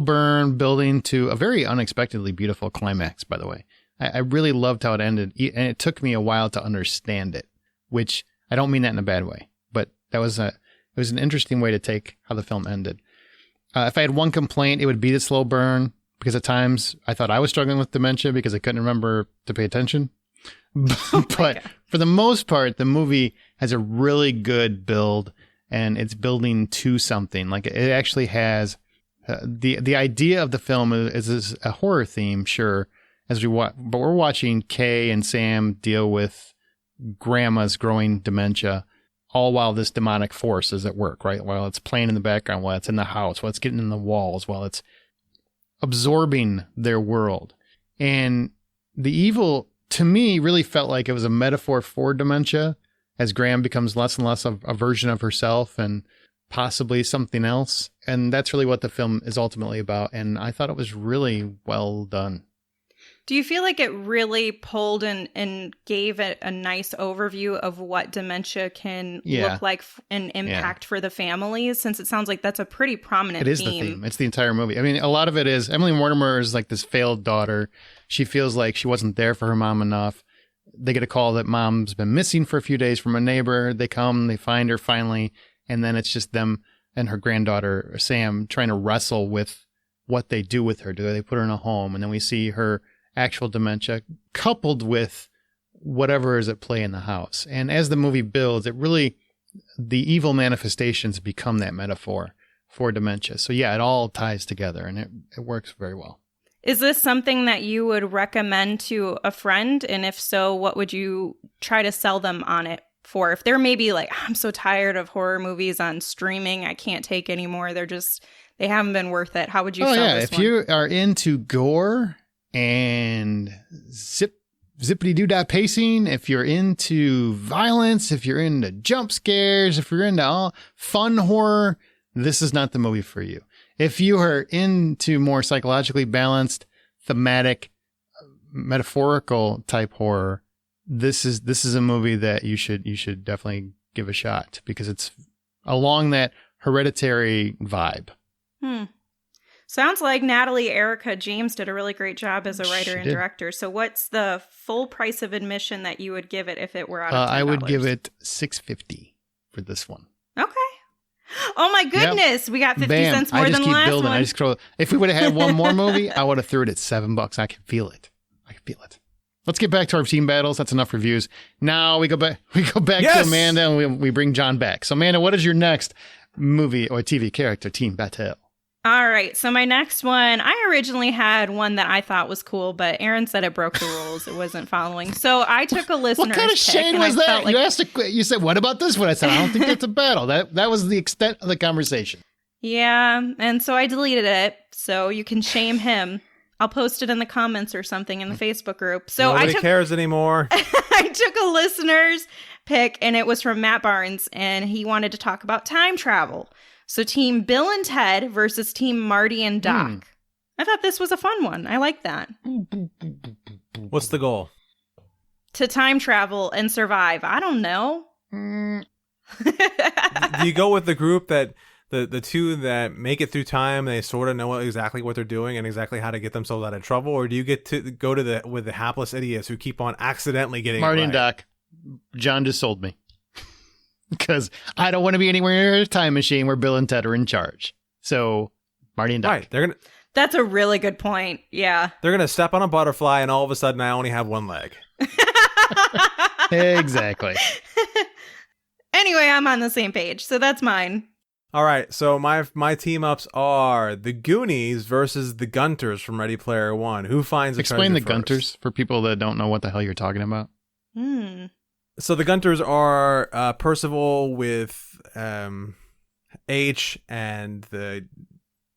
burn building to a very unexpectedly beautiful climax, by the way. I really loved how it ended, and it took me a while to understand it, which I don't mean that in a bad way, but it was an interesting way to take how the film ended. If I had one complaint, it would be the slow burn, because at times I thought I was struggling with dementia because I couldn't remember to pay attention. But for the most part, the movie has a really good build, and it's building to something. Like, it actually has the idea of the film is a horror theme, sure, as we watch, but we're watching Kay and Sam deal with grandma's growing dementia, all while this demonic force is at work, right? While it's playing in the background, while it's in the house, while it's getting in the walls, while it's absorbing their world. And the evil, to me, really felt like it was a metaphor for dementia, as Graham becomes less and less of a version of herself and possibly something else. And that's really what the film is ultimately about. And I thought it was really well done. Do you feel like it really pulled and gave it a nice overview of what dementia can look like and impact for the families? Since it sounds like that's a pretty prominent theme. It is the theme. It's the entire movie. I mean, a lot of it is Emily Mortimer is like this failed daughter. She feels like she wasn't there for her mom enough. They get a call that mom's been missing for a few days from a neighbor. They come, they find her finally, and then it's just them and her granddaughter, Sam, trying to wrestle with what they do with her. Do they put her in a home? And then we see her actual dementia coupled with whatever is at play in the house. And as the movie builds, the evil manifestations become that metaphor for dementia. So yeah, it all ties together, and it works very well. Is this something that you would recommend to a friend? And if so, what would you try to sell them on it for? If they're maybe like, I'm so tired of horror movies on streaming, I can't take anymore. They haven't been worth it. How would you sell this if one? you are into gore and zippity-doo-dah pacing, if you're into violence, if you're into jump scares, if you're into all fun horror, this is not the movie for you. If you are into more psychologically balanced, thematic, metaphorical type horror, this is a movie that you should definitely give a shot, because it's along that Hereditary vibe. Sounds like Natalie Erica James did a really great job as a writer and director. So what's the full price of admission that you would give it if it were out of $10? I would give it $6.50 for this one. Okay. Oh my goodness. Yep. We got 50 cents more than the last building. one. I just scroll. If we would have had one more movie, I would have threw it at $7. I can feel it. Let's get back to our team battles. That's enough reviews. Now we go back to Amanda, and we bring John back. So Amanda, what is your next movie or TV character, Team Battle. All right. So my next one, I originally had one that I thought was cool, but Aaron said it broke the rules. It wasn't following. So I took a listener's What kind of pick, shade and was I felt that? like, You said, what about this one? I said, I don't think that's a battle. That was the extent of the conversation. yeah. And so I deleted it. So you can shame him. I'll post it in the comments or something in the Facebook group. So Nobody cares anymore. I took a listener's pick, and it was from Matt Barnes, and he wanted to talk about time travel. So Team Bill and Ted versus Team Marty and Doc. I thought this was a fun one. I like that. What's the goal? To time travel and survive. I don't know. Do you go with the group that the two that make it through time, they sort of know exactly what they're doing and exactly how to get themselves out of trouble, or do you get to go to with the hapless idiots who keep on accidentally getting Marty it right? and Doc. John just sold me. Because I don't want to be anywhere near a time machine where Bill and Ted are in charge. So, Marty and Doc. Right. That's a really good point. Yeah. They're gonna step on a butterfly, and all of a sudden, I only have one leg. Exactly. Anyway, I'm on the same page, so that's mine. All right. So my team ups are the Goonies versus the Gunters from Ready Player One. Who finds the Explain the treasure first? Gunters for people that don't know what the hell you're talking about. So the Gunters are Percival with H and the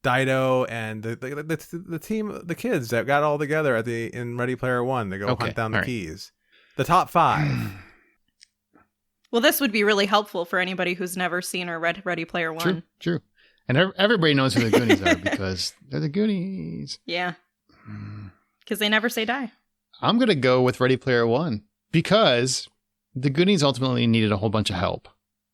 Dido and the team, the kids that got all together in Ready Player One. They go hunt down the keys. The top 5. Well, this would be really helpful for anybody who's never seen or read Ready Player One. True. And everybody knows who the Goonies are because they're the Goonies. Yeah. Because they never say die. I'm going to go with Ready Player One because the Goonies ultimately needed a whole bunch of help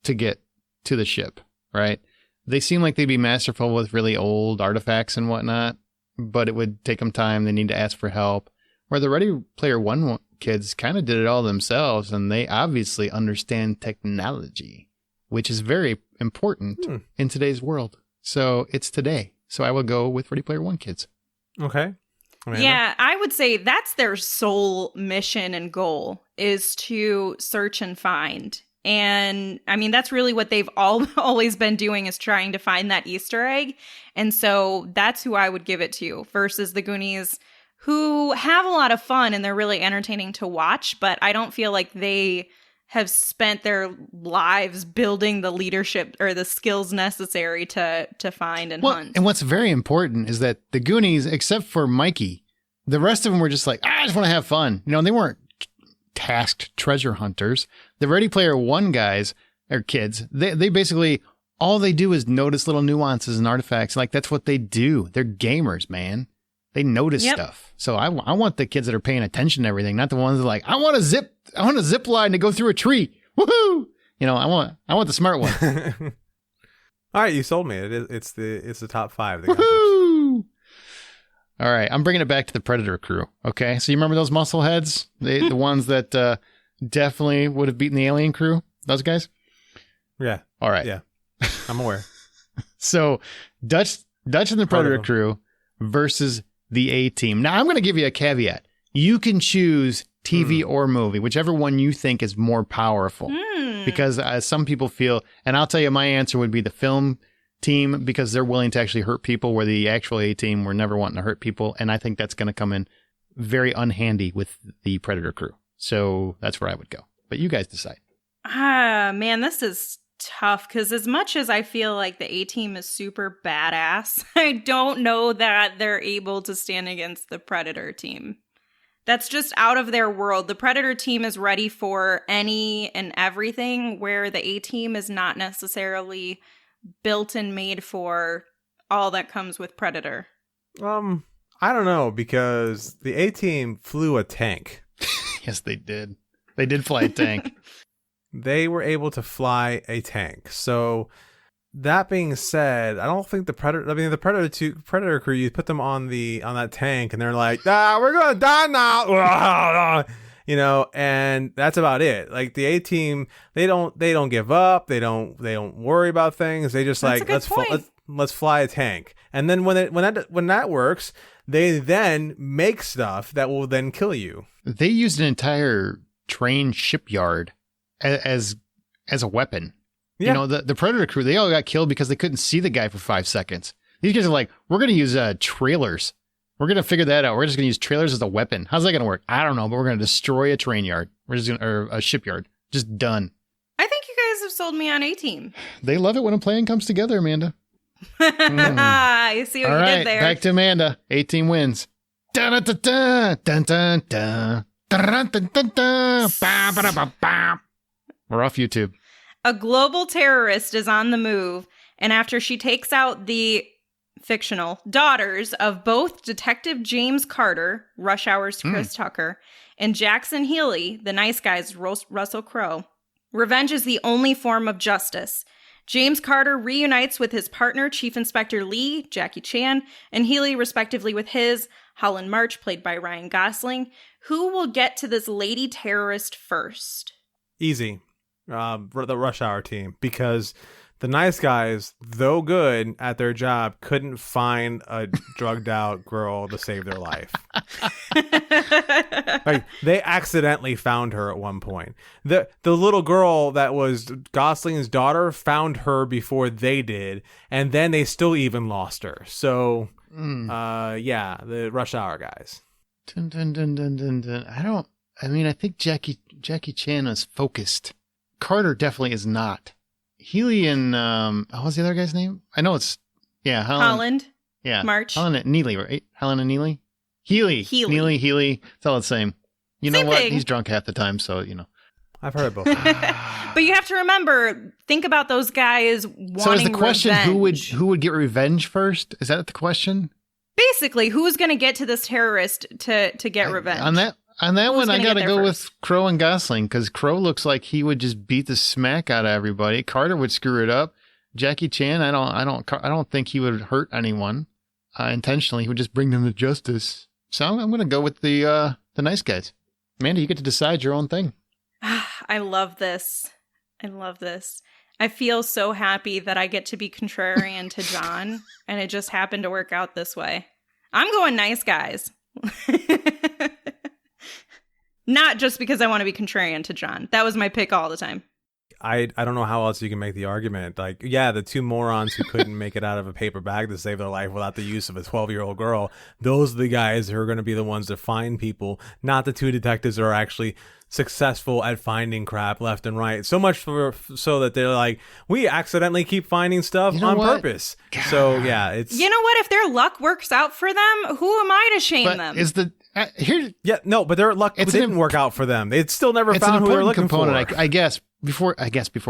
to get to the ship, right? They seem like they'd be masterful with really old artifacts and whatnot, but it would take them time. They need to ask for help. Where the Ready Player One kids kind of did it all themselves, and they obviously understand technology, which is very important in today's world. So it's today. So I will go with Ready Player One kids. Okay. Amanda? Yeah, I would say that's their sole mission and goal is to search and find. And I mean, that's really what they've always been doing is trying to find that Easter egg. And so that's who I would give it to versus the Goonies, who have a lot of fun and they're really entertaining to watch. But I don't feel like they have spent their lives building the leadership or the skills necessary to find and hunt. And what's very important is that the Goonies, except for Mikey, the rest of them were just like, I just want to have fun. You know, they weren't tasked treasure hunters. The Ready Player One guys or kids, they basically, all they do is notice little nuances and artifacts. Like that's what they do. They're gamers, man. They notice stuff. So I want the kids that are paying attention to everything, not the ones that are like, I want a zip line to go through a tree. Woohoo! You know, I want the smart one. All right, you sold me. It's the top 5. Woohoo! All right, I'm bringing it back to the Predator crew. Okay, so you remember those muscle heads, the ones that definitely would have beaten the alien crew? Those guys? Yeah. All right. Yeah. I'm aware. So Dutch and the Predator crew versus the A-Team. Now, I'm going to give you a caveat. You can choose TV or movie, whichever one you think is more powerful. Because some people feel, and I'll tell you, my answer would be the film team because they're willing to actually hurt people, where the actual A-Team were never wanting to hurt people. And I think that's going to come in very unhandy with the Predator crew. So that's where I would go. But you guys decide. Man, this is tough because as much as I feel like the A-Team is super badass, I don't know that they're able to stand against the Predator team. That's just out of their world. The Predator team is ready for any and everything, where the A-Team is not necessarily built and made for all that comes with Predator. I don't know, because the A-Team flew a tank. Yes, they did. They did fly a tank. They were able to fly a tank. So that being said, I don't think the Predator crew, you put them on that tank and they're like, we're gonna die now. You know, and that's about it. Like the A-Team, they don't give up. They don't worry about things. They just That's let's fly a tank. And then when that works, they then make stuff that will then kill you. They used an entire train shipyard as a weapon. Yeah. You know, the Predator crew, they all got killed because they couldn't see the guy for 5 seconds. These guys are like, we're going to use trailers. We're going to figure that out. We're just going to use trailers as a weapon. How's that going to work? I don't know, but we're going to destroy a train yard. We're just or a shipyard. Just done. I think you guys have sold me on A-Team. They love it when a plan comes together, Amanda. You see what All you right, did there. back to Amanda. 18 wins. Dun dun dun dun dun dun dun dun dun dun dun. Ba, ba, da, ba, ba. We're off YouTube. A global terrorist is on the move, and after she takes out the fictional daughters of both Detective James Carter, Rush Hour's Chris Tucker, and Jackson Healy, the nice guy's Russell Crowe, revenge is the only form of justice. James Carter reunites with his partner, Chief Inspector Lee, Jackie Chan, and Healy, respectively, with his Holland March, played by Ryan Gosling. Who will get to this lady terrorist first? Easy. The Rush Hour team, because the nice guys, though good at their job, couldn't find a drugged out girl to save their life. Like, they accidentally found her at one point. The little girl that was Gosling's daughter found her before they did, and then they still even lost her. So, yeah, the Rush Hour guys. Dun, dun, dun, dun, dun, dun. I think Jackie Chan is focused. Carter definitely is not. Healy and what's the other guy's name? I know it's Holland. Yeah, March. Holland and Neely, right? Holland and Neely. Healy. Neely, Healy. It's all the same. You know Same what? thing. He's drunk half the time, so you know. I've heard it both. But you have to remember, think about those guys wanting So is the question revenge. who would get revenge first? Is that the question? Basically, who's going to get to this terrorist to get revenge? On that one, I gonna got to get go there with Crow and Gosling, because Crow looks like he would just beat the smack out of everybody. Carter would screw it up. Jackie Chan, I don't think he would hurt anyone intentionally. He would just bring them to justice. So I'm going to go with the nice guys. Amanda, you get to decide your own thing. I love this. I feel so happy that I get to be contrarian to John, and it just happened to work out this way. I'm going nice guys. Not just because I want to be contrarian to John. That was my pick all the time. I don't know how else you can make the argument. Like, yeah, the two morons who couldn't make it out of a paper bag to save their life without the use of a 12-year-old girl, those are the guys who are going to be the ones to find people, not the two detectives that are actually successful at finding crap left and right. So much so that they're like, we accidentally keep finding stuff on purpose. God. So, yeah, it's... You know what? If their luck works out for them, who am I to shame them? Is the... here? Yeah, no, but their luck didn't work out for them. They still never found who they were looking for. I guess before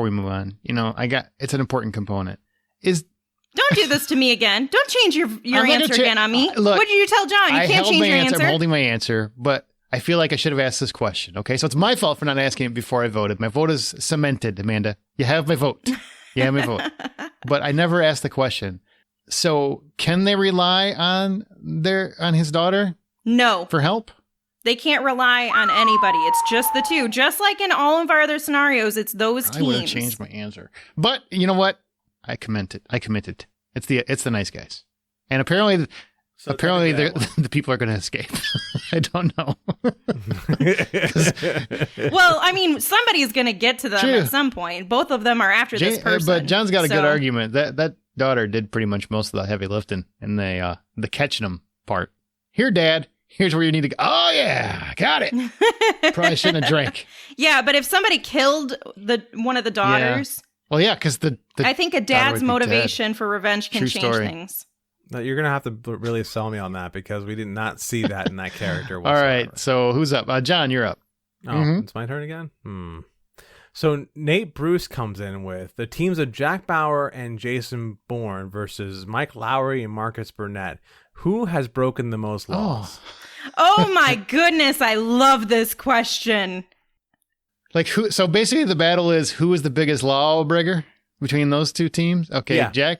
we move on, it's an important component. Don't do this to me again. Don't change your answer again on me. Look, what did you tell John? You can't change your answer. I'm holding my answer, but I feel like I should have asked this question. Okay, so it's my fault for not asking it before I voted. My vote is cemented, Amanda. You have my vote. You have my vote. But I never asked the question. So can they rely on his daughter? No. For help? They can't rely on anybody. It's just the two. Just like in all of our other scenarios, it's those teams. I would have changed my answer. But you know what? I committed. It's the nice guys. And apparently the people are going to escape. I don't know. Well, I mean, somebody's going to get to them at some point. Both of them are after this person. But John's got a good argument. That daughter did pretty much most of the heavy lifting in the catching them part. Here, Dad. Here's where you need to go. Oh, yeah. Got it. Probably shouldn't have drank. Yeah, but if somebody killed one of the daughters... Yeah. Well, yeah, because I think a dad's motivation for revenge can change things. No, you're going to have to really sell me on that, because we did not see that in that character All whatsoever. right, so who's up? John, you're up. Oh, It's my turn again? So Nate Bruce comes in with the teams of Jack Bauer and Jason Bourne versus Mike Lowry and Marcus Burnett. Who has broken the most laws? Oh my goodness, I love this question. Like who? So basically, the battle is who is the biggest lawbreaker between those two teams. Okay, yeah.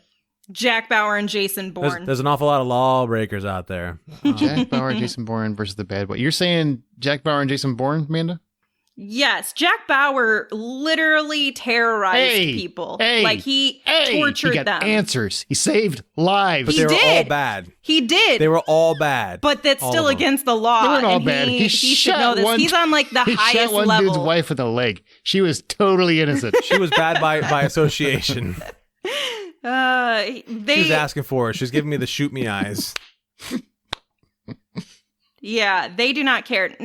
Jack Bauer and Jason Bourne. There's an awful lot of lawbreakers out there. Jack Bauer and Jason Bourne versus the bad boy. You're saying Jack Bauer and Jason Bourne, Amanda? Yes, Jack Bauer literally terrorized people. Like he tortured he got them. Answers. He saved lives. But He they were all did. bad. He did. They were all bad. But that's All still of them. against the law. They weren't all and bad. He should know this. He's on like the he highest shot one level. dude's wife in the leg. She was totally innocent. She was bad by association. She was asking for it. She was giving me the shoot me eyes. Yeah, they do not care.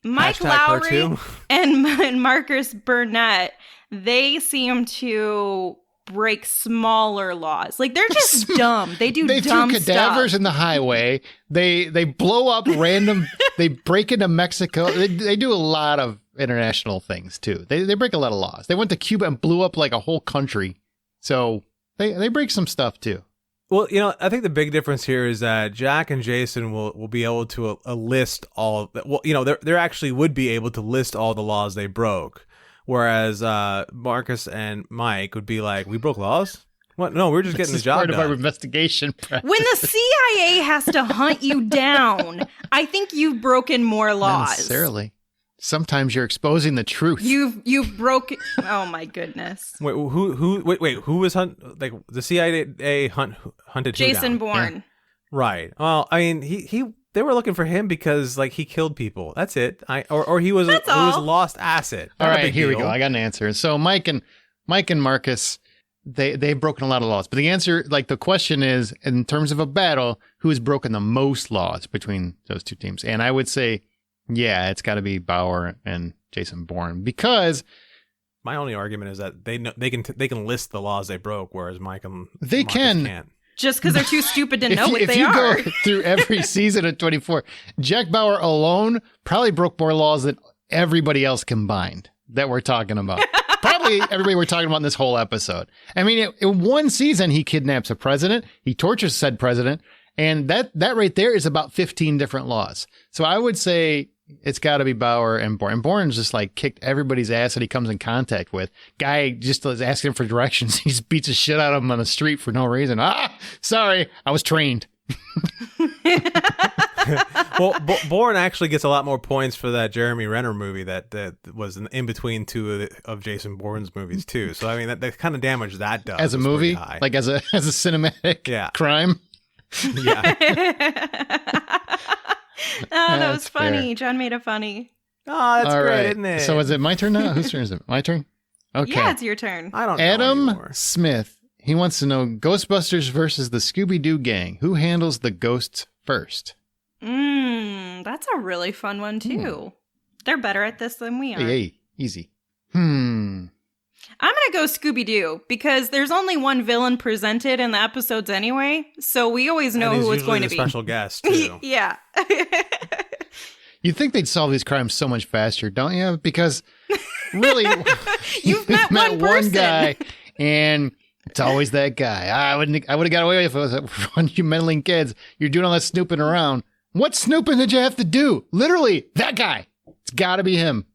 Mike Hashtag her Lowry too. and Marcus Burnett, they seem to break smaller laws. Like they're just dumb. They do They dumb threw cadavers stuff. in the highway. They blow up random. They break into Mexico. They do a lot of international things too. They break a lot of laws. They went to Cuba and blew up like a whole country. So they break some stuff too. Well, you know, I think the big difference here is that Jack and Jason will be able to list all. Well, you know, they actually would be able to list all the laws they broke, whereas Marcus and Mike would be like, "We broke laws? What? No, we're just getting the job Part done." of our investigation process. When the CIA has to hunt you down, I think you've broken more Not laws. necessarily. Sometimes you're exposing the truth. You've broken. Oh my goodness. Wait, who was like the CIA hunted who Jason down? Bourne. Right. Well, I mean, they were looking for him because like he killed people. That's it. Or he was That's he was a all. lost asset. All Not a right, big here we deal. go. I got an answer. So Mike and Marcus, they've broken a lot of laws. But the answer, like the question is, in terms of a battle, who has broken the most laws between those two teams? And I would say, yeah, it's got to be Bauer and Jason Bourne, because My only argument is that they can list the laws they broke, whereas Mike and They Marcus can. can't. Just because they're too stupid to know what if they you are. go through every season of 24, Jack Bauer alone probably broke more laws than everybody else combined that we're talking about. Probably everybody we're talking about in this whole episode. I mean, in one season, he kidnaps a president, he tortures said president, and that right there is about 15 different laws. So I would say it's got to be Bauer and Bourne. And Bourne's just like kicked everybody's ass that he comes in contact with. Guy just is asking him for directions. He just beats the shit out of him on the street for no reason. Sorry, I was trained. Well, Bourne actually gets a lot more points for that Jeremy Renner movie that was in between two of Jason Bourne's movies too. So I mean that kind of damage that does As a is pretty movie, high. like as a cinematic crime. Yeah. Oh, that That's was funny. fair. John made it funny. Oh, that's All great, right. isn't it? So is it my turn now? Whose turn is it? My turn? Okay. Yeah, it's your turn. I don't know Adam anymore. Smith. He wants to know Ghostbusters versus the Scooby-Doo gang. Who handles the ghosts first? That's a really fun one too. They're better at this than we are. Hey, easy. I'm gonna go Scooby-Doo because there's only one villain presented in the episodes anyway, so we always know And he's who it's usually going to the be. special guest too. Yeah. You'd think they'd solve these crimes so much faster, don't you? Because really, You've met one person. guy, and it's always that guy. I would have got away with it if it was one of you meddling kids. You're doing all that snooping around. What snooping did you have to do? Literally, that guy. It's got to be him.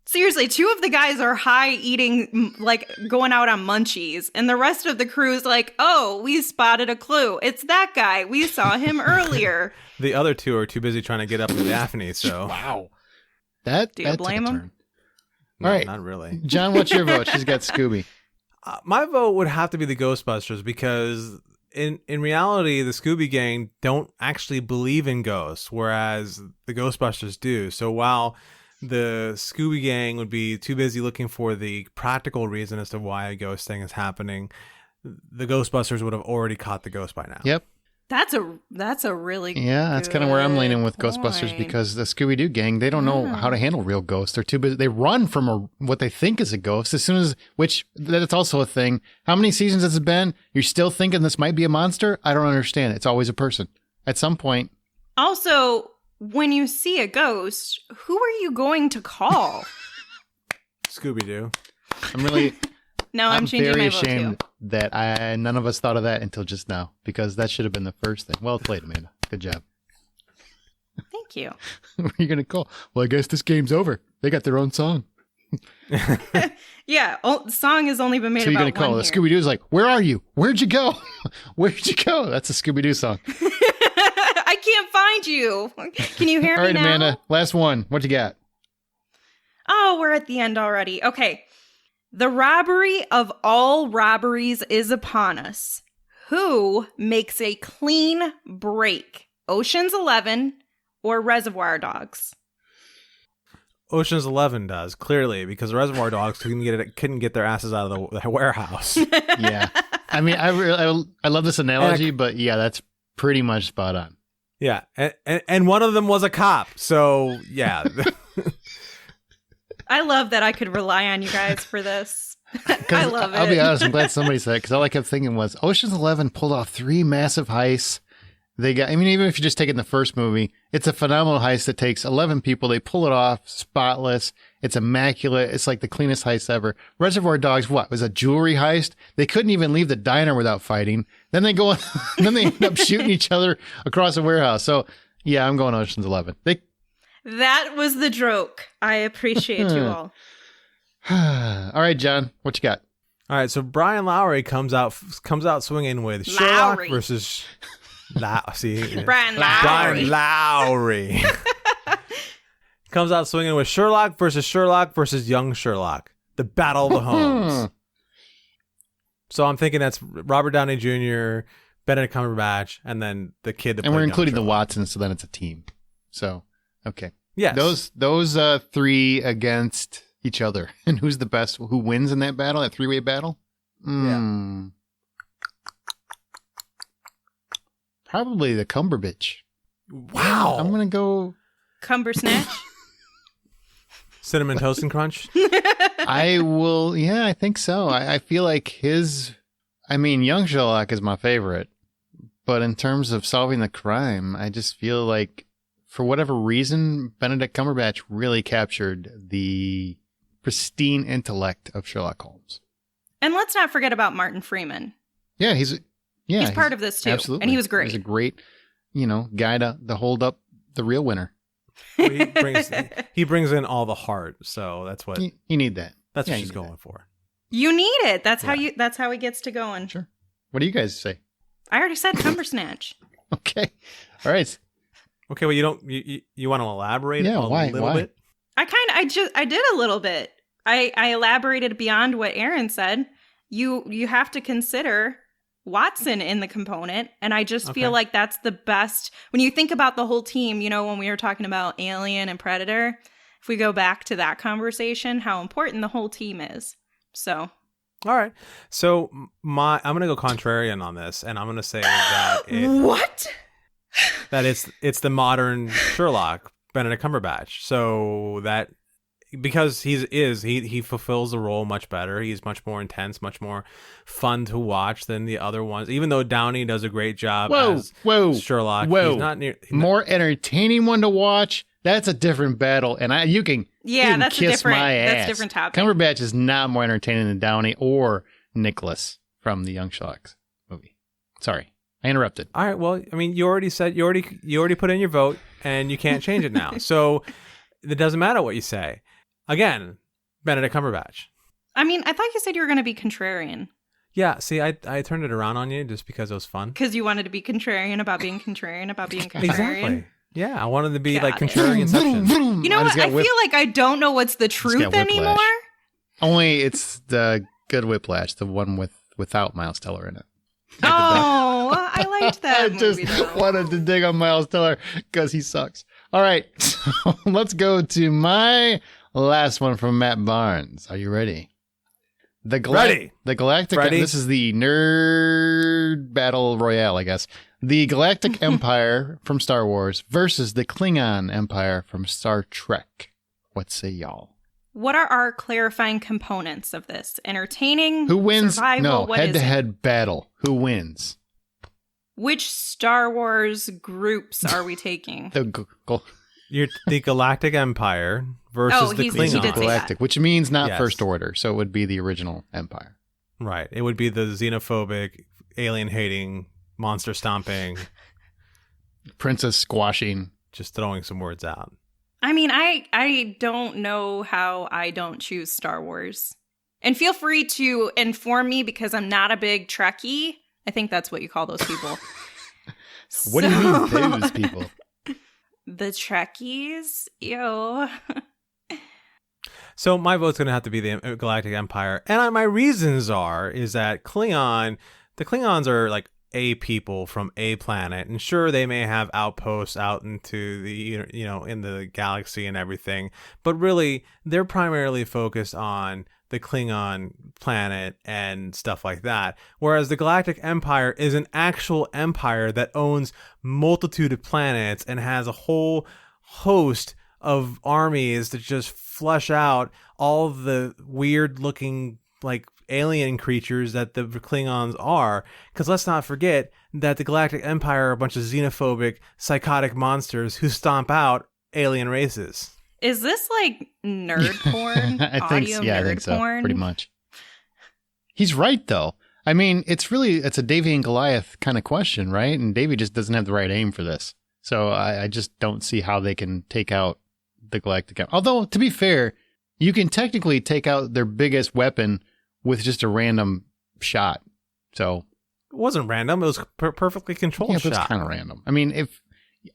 Seriously, two of the guys are high eating, like going out on munchies, and the rest of the crew is like, oh, we spotted a clue. It's that guy. We saw him earlier. The other two are too busy trying to get up to Daphne, so Wow. Do you That blame took a him? turn. no, All right. not really. John, what's your vote? She's got Scooby. My vote would have to be the Ghostbusters because in reality, the Scooby Gang don't actually believe in ghosts, whereas the Ghostbusters do. So while the Scooby Gang would be too busy looking for the practical reason as to why a ghost thing is happening, the Ghostbusters would have already caught the ghost by now. Yep. That's a really Yeah, that's kind of where I'm leaning with good Ghostbusters point. because the Scooby-Doo gang, they don't know how to handle real ghosts. They're too busy. They run from what they think is a ghost as soon as, which that's also a thing. How many seasons has it been? You're still thinking this might be a monster? I don't understand. It's always a person. At some point. Also, when you see a ghost, who are you going to call? Scooby-Doo. I'm really, No, I'm changing very my vote ashamed too. that none of us thought of that until just now because that should have been the first thing. Well played, Amanda. Good job. Thank you. Who are you going to call? Well, I guess this game's over. They got their own song. Yeah, the song has only been made So you're about going to call one the year. Scooby-Doo's like, where are you? Where'd you go? Where'd you go? That's a Scooby-Doo song. I can't find you. Can you hear All me right, now? Amanda, last one. What you got? Oh, we're at the end already. Okay. The robbery of all robberies is upon us. Who makes a clean break? Ocean's 11 or Reservoir Dogs? Ocean's 11 does, clearly, because Reservoir Dogs couldn't get their asses out of the warehouse. Yeah. I mean, I love this analogy, but yeah, that's pretty much spot on. Yeah, and one of them was a cop, so yeah. I love that I could rely on you guys for this. I love it. I'll be honest, I'm glad somebody said it, because all I kept thinking was Ocean's 11 pulled off 3 massive heists. Even if you just take it in the first movie, it's a phenomenal heist that takes 11 people. They pull it off spotless. It's immaculate. It's like the cleanest heist ever. Reservoir Dogs, what? Was a jewelry heist? They couldn't even leave the diner without fighting. Then they go, then they end up shooting each other across a warehouse. So yeah, I'm going Ocean's 11. That was the joke. I appreciate you all. All right, John, what you got? All right, so Brian Lowry comes out swinging with Sherlock versus Brian Lowry. Comes out swinging with Sherlock versus young Sherlock. The Battle of the Homes. So I'm thinking that's Robert Downey Jr., Benedict Cumberbatch, and then the kid that. And we're played including young the Sherlock. Watsons, so then it's a team. So okay, yes, those 3 against each other, and who's the best? Who wins in that battle? That 3-way battle? Yeah. Probably the Cumberbitch. Wow. I'm going to go Cumber Snatch? Cinnamon Toast and Crunch? I will. Yeah, I think so. I feel like young Sherlock is my favorite. But in terms of solving the crime, I just feel like for whatever reason, Benedict Cumberbatch really captured the pristine intellect of Sherlock Holmes. And let's not forget about Martin Freeman. Yeah, he's part of this too. Absolutely. And he was great. He's a great, guy to hold up the real winner. Well, he brings in all the heart, so that's what You need that. that's Yeah, what you she's need going for. You need it. That's how he gets to going. Sure. What do you guys say? I already said Cumber Snatch. Okay. All right. Okay, well you want to elaborate a why? little bit? I did a little bit. I elaborated beyond what Aaron said. You have to consider Watson in the component, and I just feel like that's the best. When you think about the whole team, when we were talking about Alien and Predator, if we go back to that conversation, how important the whole team is. So, all right. So I'm going to go contrarian on this, and I'm going to say that what? That it's the modern Sherlock, Benedict Cumberbatch. So that because he fulfills the role much better. He's much more intense, much more fun to watch than the other ones. Even though Downey does a great job as Sherlock, he's not more entertaining one to watch. That's a different battle, and you can that's kiss my ass. That's a different topic. Cumberbatch is not more entertaining than Downey or Nicholas from the Young Sherlock movie. Sorry, I interrupted. All right. Well, I mean, you already put in your vote, and you can't change it now. So it doesn't matter what you say. Again, Benedict Cumberbatch. I mean, I thought you said you were going to be contrarian. Yeah. See, I turned it around on you just because it was fun. Because you wanted to be contrarian about being contrarian about being contrarian. Exactly. Yeah, I wanted to be Got like it. contrarianception. You know what? I feel like I don't know what's the truth anymore. Only it's the good Whiplash, the one without Miles Teller in it. Oh, I liked that movie, just wanted to dig on Miles Teller because he sucks. All right, so let's go to my last one from Matt Barnes. Are you ready? Ready. The Galactic. Ready. This is the nerd battle royale, I guess. The Galactic Empire from Star Wars versus the Klingon Empire from Star Trek. What say y'all? What are our clarifying components of this? Entertaining? Who wins? Survival? No, What is it? head-to-head battle. Who wins? Which Star Wars groups are we taking? The Galactic Empire versus the he Klingons. did say Galactic, which means not Yes. First Order, so it would be the original Empire. Right. It would be the xenophobic, alien-hating, monster-stomping, Princess squashing. just throwing some words out. I mean, I don't know how I don't choose Star Wars. And feel free to inform me because I'm not a big Trekkie. I think that's what you call those people. What do you mean, those people? The Trekkies? Ew. So my vote's going to have to be the Galactic Empire. And my reasons is that the Klingons are like a people from a planet. And sure, they may have outposts out into the, in the galaxy and everything. But really, they're primarily focused on the Klingon planet and stuff like that. Whereas the Galactic Empire is an actual empire that owns multitude of planets and has a whole host of armies that just flush out all the weird looking like alien creatures that the Klingons are. Because let's not forget that the Galactic Empire are a bunch of xenophobic, psychotic monsters who stomp out alien races. Is this like nerd porn? I think so. Porn? Pretty much. He's right, though. I mean, it's a Davy and Goliath kind of question, right? And Davy just doesn't have the right aim for this. So I just don't see how they can take out the Galactic Empire. Although, to be fair, you can technically take out their biggest weapon with just a random shot. So it wasn't random. It was perfectly controlled shot. It's kind of random. I mean, if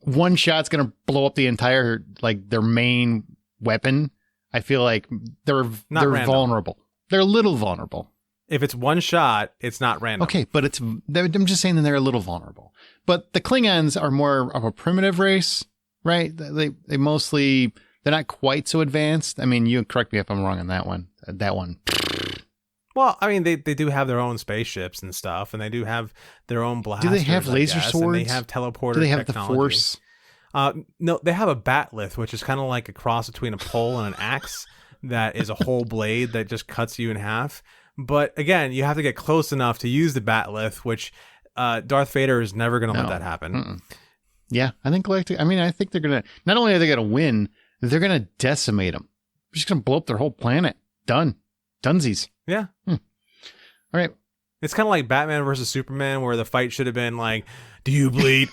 one shot's going to blow up the entire, like, their main weapon, I feel like they're vulnerable. They're a little vulnerable. If it's one shot, it's not random. Okay, but I'm just saying that they're a little vulnerable. But the Klingons are more of a primitive race, right? They mostly, they're not quite so advanced. I mean, you correct me if I'm wrong on that one. Well, I mean, they do have their own spaceships and stuff, and they do have their own blasters. Do they have laser swords? And they have teleporter technology. Do they have the Force? No, they have a batleth, which is kind of like a cross between a pole and an axe that is a whole blade that just cuts you in half. But again, you have to get close enough to use the batleth, which Darth Vader is never going to let that happen. Mm-mm. Yeah, I think Galactic. I mean, I think they're going to. Not only are they going to win, they're going to decimate them. They're just going to blow up their whole planet. Done. Dunsies. Yeah. All right. It's kind of like Batman versus Superman, where the fight should have been like, "Do you bleed?"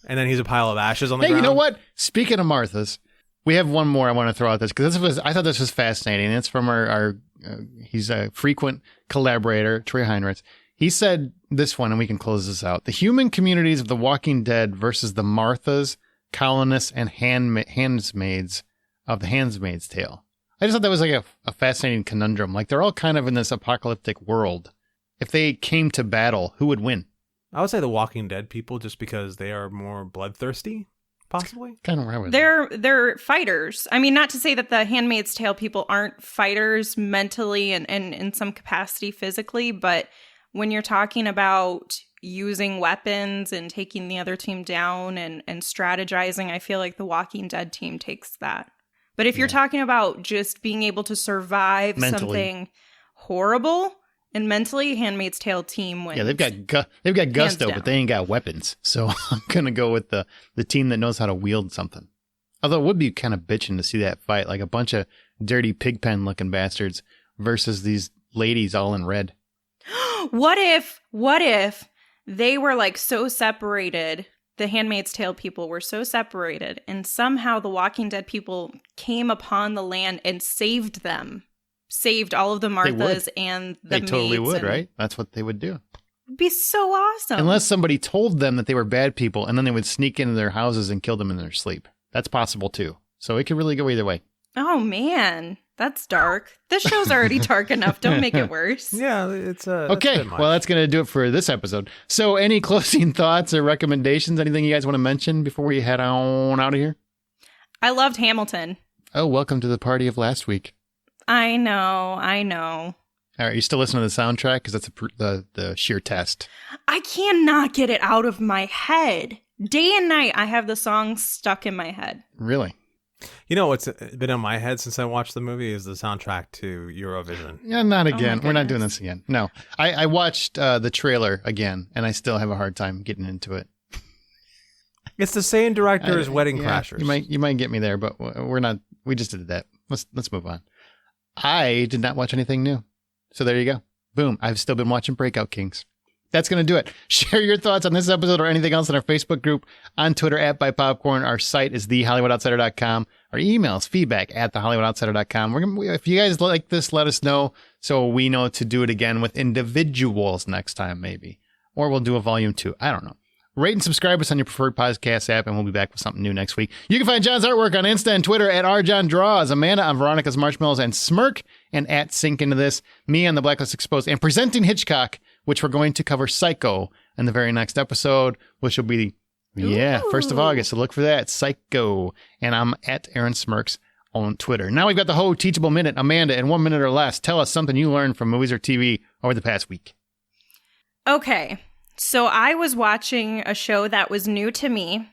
And then he's a pile of ashes on the ground. Hey, you know what? Speaking of Marthas, we have one more I want to throw out this because I thought this was fascinating. It's from our he's a frequent collaborator, Troy Heinrichs. He said this one, and we can close this out. The human communities of The Walking Dead versus the Marthas, colonists, and handmaids of The Handmaid's Tale. I just thought that was like a fascinating conundrum. Like, they're all kind of in this apocalyptic world. If they came to battle, who would win? I would say the Walking Dead people, just because they are more bloodthirsty, possibly. Kind of right with they're fighters. I mean, not to say that the Handmaid's Tale people aren't fighters mentally and in some capacity physically, but when you're talking about using weapons and taking the other team down and strategizing, I feel like the Walking Dead team takes that. But if you're talking about just being able to survive something horrible and mentally, Handmaid's Tale team wins. Yeah, they've got gusto, but they ain't got weapons. So I'm gonna go with the team that knows how to wield something. Although it would be kind of bitching to see that fight, like a bunch of dirty pigpen looking bastards versus these ladies all in red. What if they were like so separated? The Handmaid's Tale people were so separated, and somehow the Walking Dead people came upon the land and saved them. Saved all of the Marthas and the maids. They totally would, right? That's what they would do. It'd be so awesome. Unless somebody told them that they were bad people, and then they would sneak into their houses and kill them in their sleep. That's possible, too. So it could really go either way. Oh, man. That's dark. This show's already dark enough. Don't make it worse. Yeah, it's okay. Well, that's going to do it for this episode. So any closing thoughts or recommendations? Anything you guys want to mention before we head on out of here? I loved Hamilton. Oh, welcome to the party of last week. I know. All right, you still listening to the soundtrack? Because that's the sheer test. I cannot get it out of my head. Day and night, I have the song stuck in my head. Really? You know what's been in my head since I watched the movie is the soundtrack to Eurovision. Yeah, not again. We're not doing this again. No. I watched the trailer again, and I still have a hard time getting into it. It's the same director as Wedding Crashers. You might get me there, but we're not. We just did that. Let's move on. I did not watch anything new. So there you go. Boom. I've still been watching Breakout Kings. That's going to do it. Share your thoughts on this episode or anything else in our Facebook group, on Twitter @BuyPopcorn. Our site is thehollywoodoutsider.com. Our emails, feedback @thehollywoodoutsider.com. If you guys like this, let us know so we know to do it again with individuals next time, maybe. Or we'll do a volume 2. I don't know. Rate and subscribe us on your preferred podcast app, and we'll be back with something new next week. You can find John's artwork on Insta and Twitter at rjohndraws, Amanda on Veronica's Marshmallows and Smirk, and at Sink Into This, me on The Blacklist Exposed, and presenting Hitchcock, which we're going to cover Psycho in the very next episode, which will be, 1st of August, so look for that, Psycho. And I'm at Aaron Smirks on Twitter. Now we've got the whole Teachable Minute. Amanda, in 1 minute or less, tell us something you learned from movies or TV over the past week. Okay. So I was watching a show that was new to me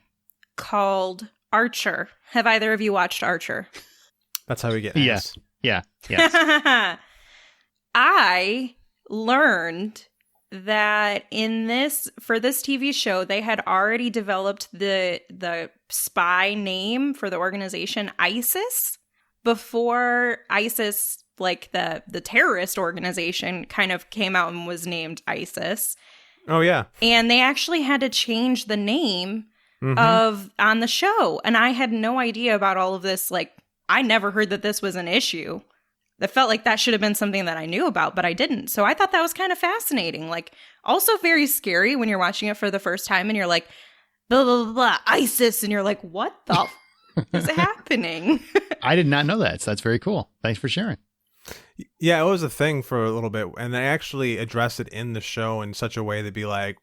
called Archer. Have either of you watched Archer? That's how we get Yes. Yes. I learned that for this TV show, they had already developed the spy name for the organization ISIS before ISIS, like the terrorist organization, kind of came out and was named ISIS. Oh, yeah. And they actually had to change the name on the show. And I had no idea about all of this. Like, I never heard that this was an issue. I felt like that should have been something that I knew about, but I didn't. So I thought that was kind of fascinating. Like, also very scary when you're watching it for the first time and you're like, blah, blah, blah, blah, ISIS. And you're like, what the is happening? I did not know that. So that's very cool. Thanks for sharing. Yeah, it was a thing for a little bit, and they actually addressed it in the show in such a way to be like,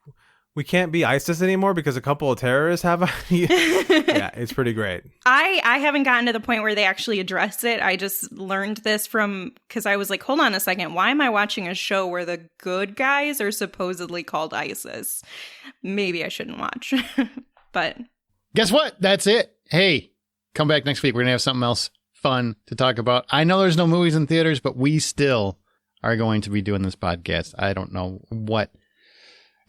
we can't be ISIS anymore because a couple of terrorists have yeah, it's pretty great. I haven't gotten to the point where they actually address it. I just learned this because I was like, hold on a second, why am I watching a show where the good guys are supposedly called ISIS? Maybe I shouldn't watch. But guess what? That's it. Hey, come back next week. We're going to have something else fun to talk about. I know there's no movies in theaters, but we still are going to be doing this podcast. I don't know what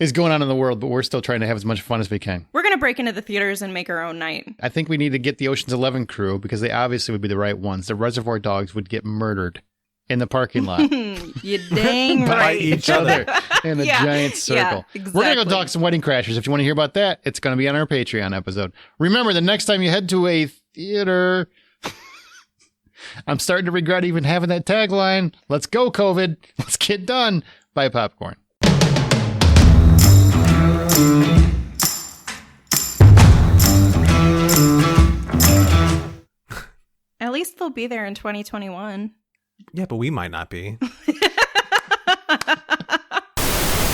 is going on in the world, but we're still trying to have as much fun as we can. We're going to break into the theaters and make our own night. I think we need to get the Ocean's 11 crew because they obviously would be the right ones. The Reservoir Dogs would get murdered in the parking lot. You dang by right. each other in a giant circle. Yeah, exactly. We're going to go talk some Wedding Crashers. If you want to hear about that, it's going to be on our Patreon episode. Remember, the next time you head to a theater... I'm starting to regret even having that tagline. Let's go, COVID. Let's get done. Buy popcorn. At least they'll be there in 2021. Yeah, but we might not be.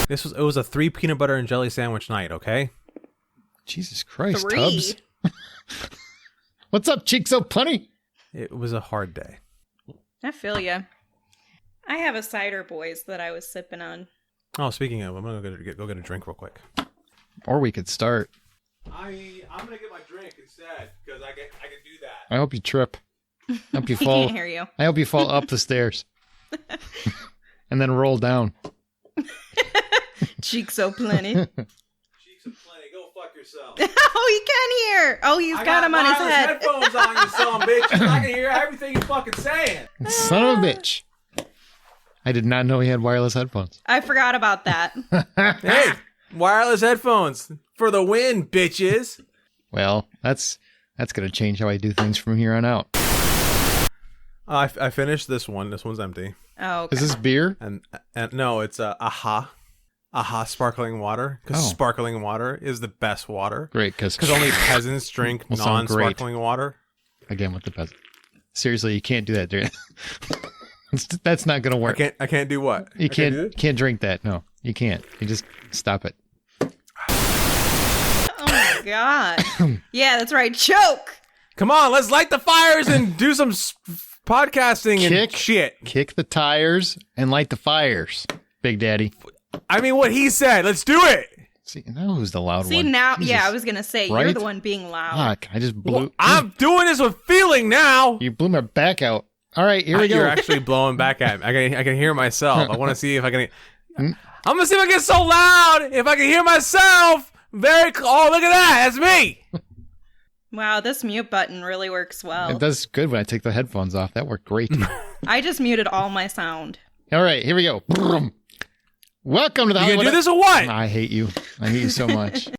It was a 3 peanut butter and jelly sandwich night, okay? Jesus Christ, 3? Tubbs. What's up, Cheeks So Plenty? It was a hard day. I feel ya. I have a cider, boys, that I was sipping on. Oh, speaking of, I'm going to go get a drink real quick. Or we could start. I'm going to get my drink instead, because I can do that. I hope you trip. I hope you I fall. can't hear you. I hope you fall up the stairs. And then roll down. Cheeks so plenty. Cheeks of plenty. Go fuck yourself. Oh, he can hear. Oh, he's got him on his head. Headphones on, you son of a bitch. I can hear everything you're fucking saying. Son of a bitch. I did not know he had wireless headphones. I forgot about that. Hey, wireless headphones for the win, bitches. Well, that's going to change how I do things from here on out. I finished this one. This one's empty. Oh, okay. Is this beer? And no, it's AHA sparkling water, because sparkling water is the best water. Great, because only peasants drink non-sparkling water. Again with the peasant. Seriously, you can't do that, dude. That's not going to work. I can't do what? You can't drink that. No, you can't. You just stop it. Oh my god. Yeah, that's right. Choke. Come on, let's light the fires and do some podcasting and shit. Kick the tires and light the fires, Big Daddy. I mean, what he said. Let's do it. See, now who's the loud one? See, now, Jesus. yeah, I was going to say, Right? you're the one being loud. Fuck, I just blew... Well, I'm doing this with feeling now. You blew my back out. All right, here we go. You're actually blowing back at me. I can hear myself. I want to see if I can... I'm going to see if I get so loud. If I can hear myself. Oh, look at that. That's me. Wow, this mute button really works well. It does good when I take the headphones off. That worked great. I just muted all my sound. All right, here we go. Welcome to the You Hollywood... gonna do this or what? I hate you. I hate you so much.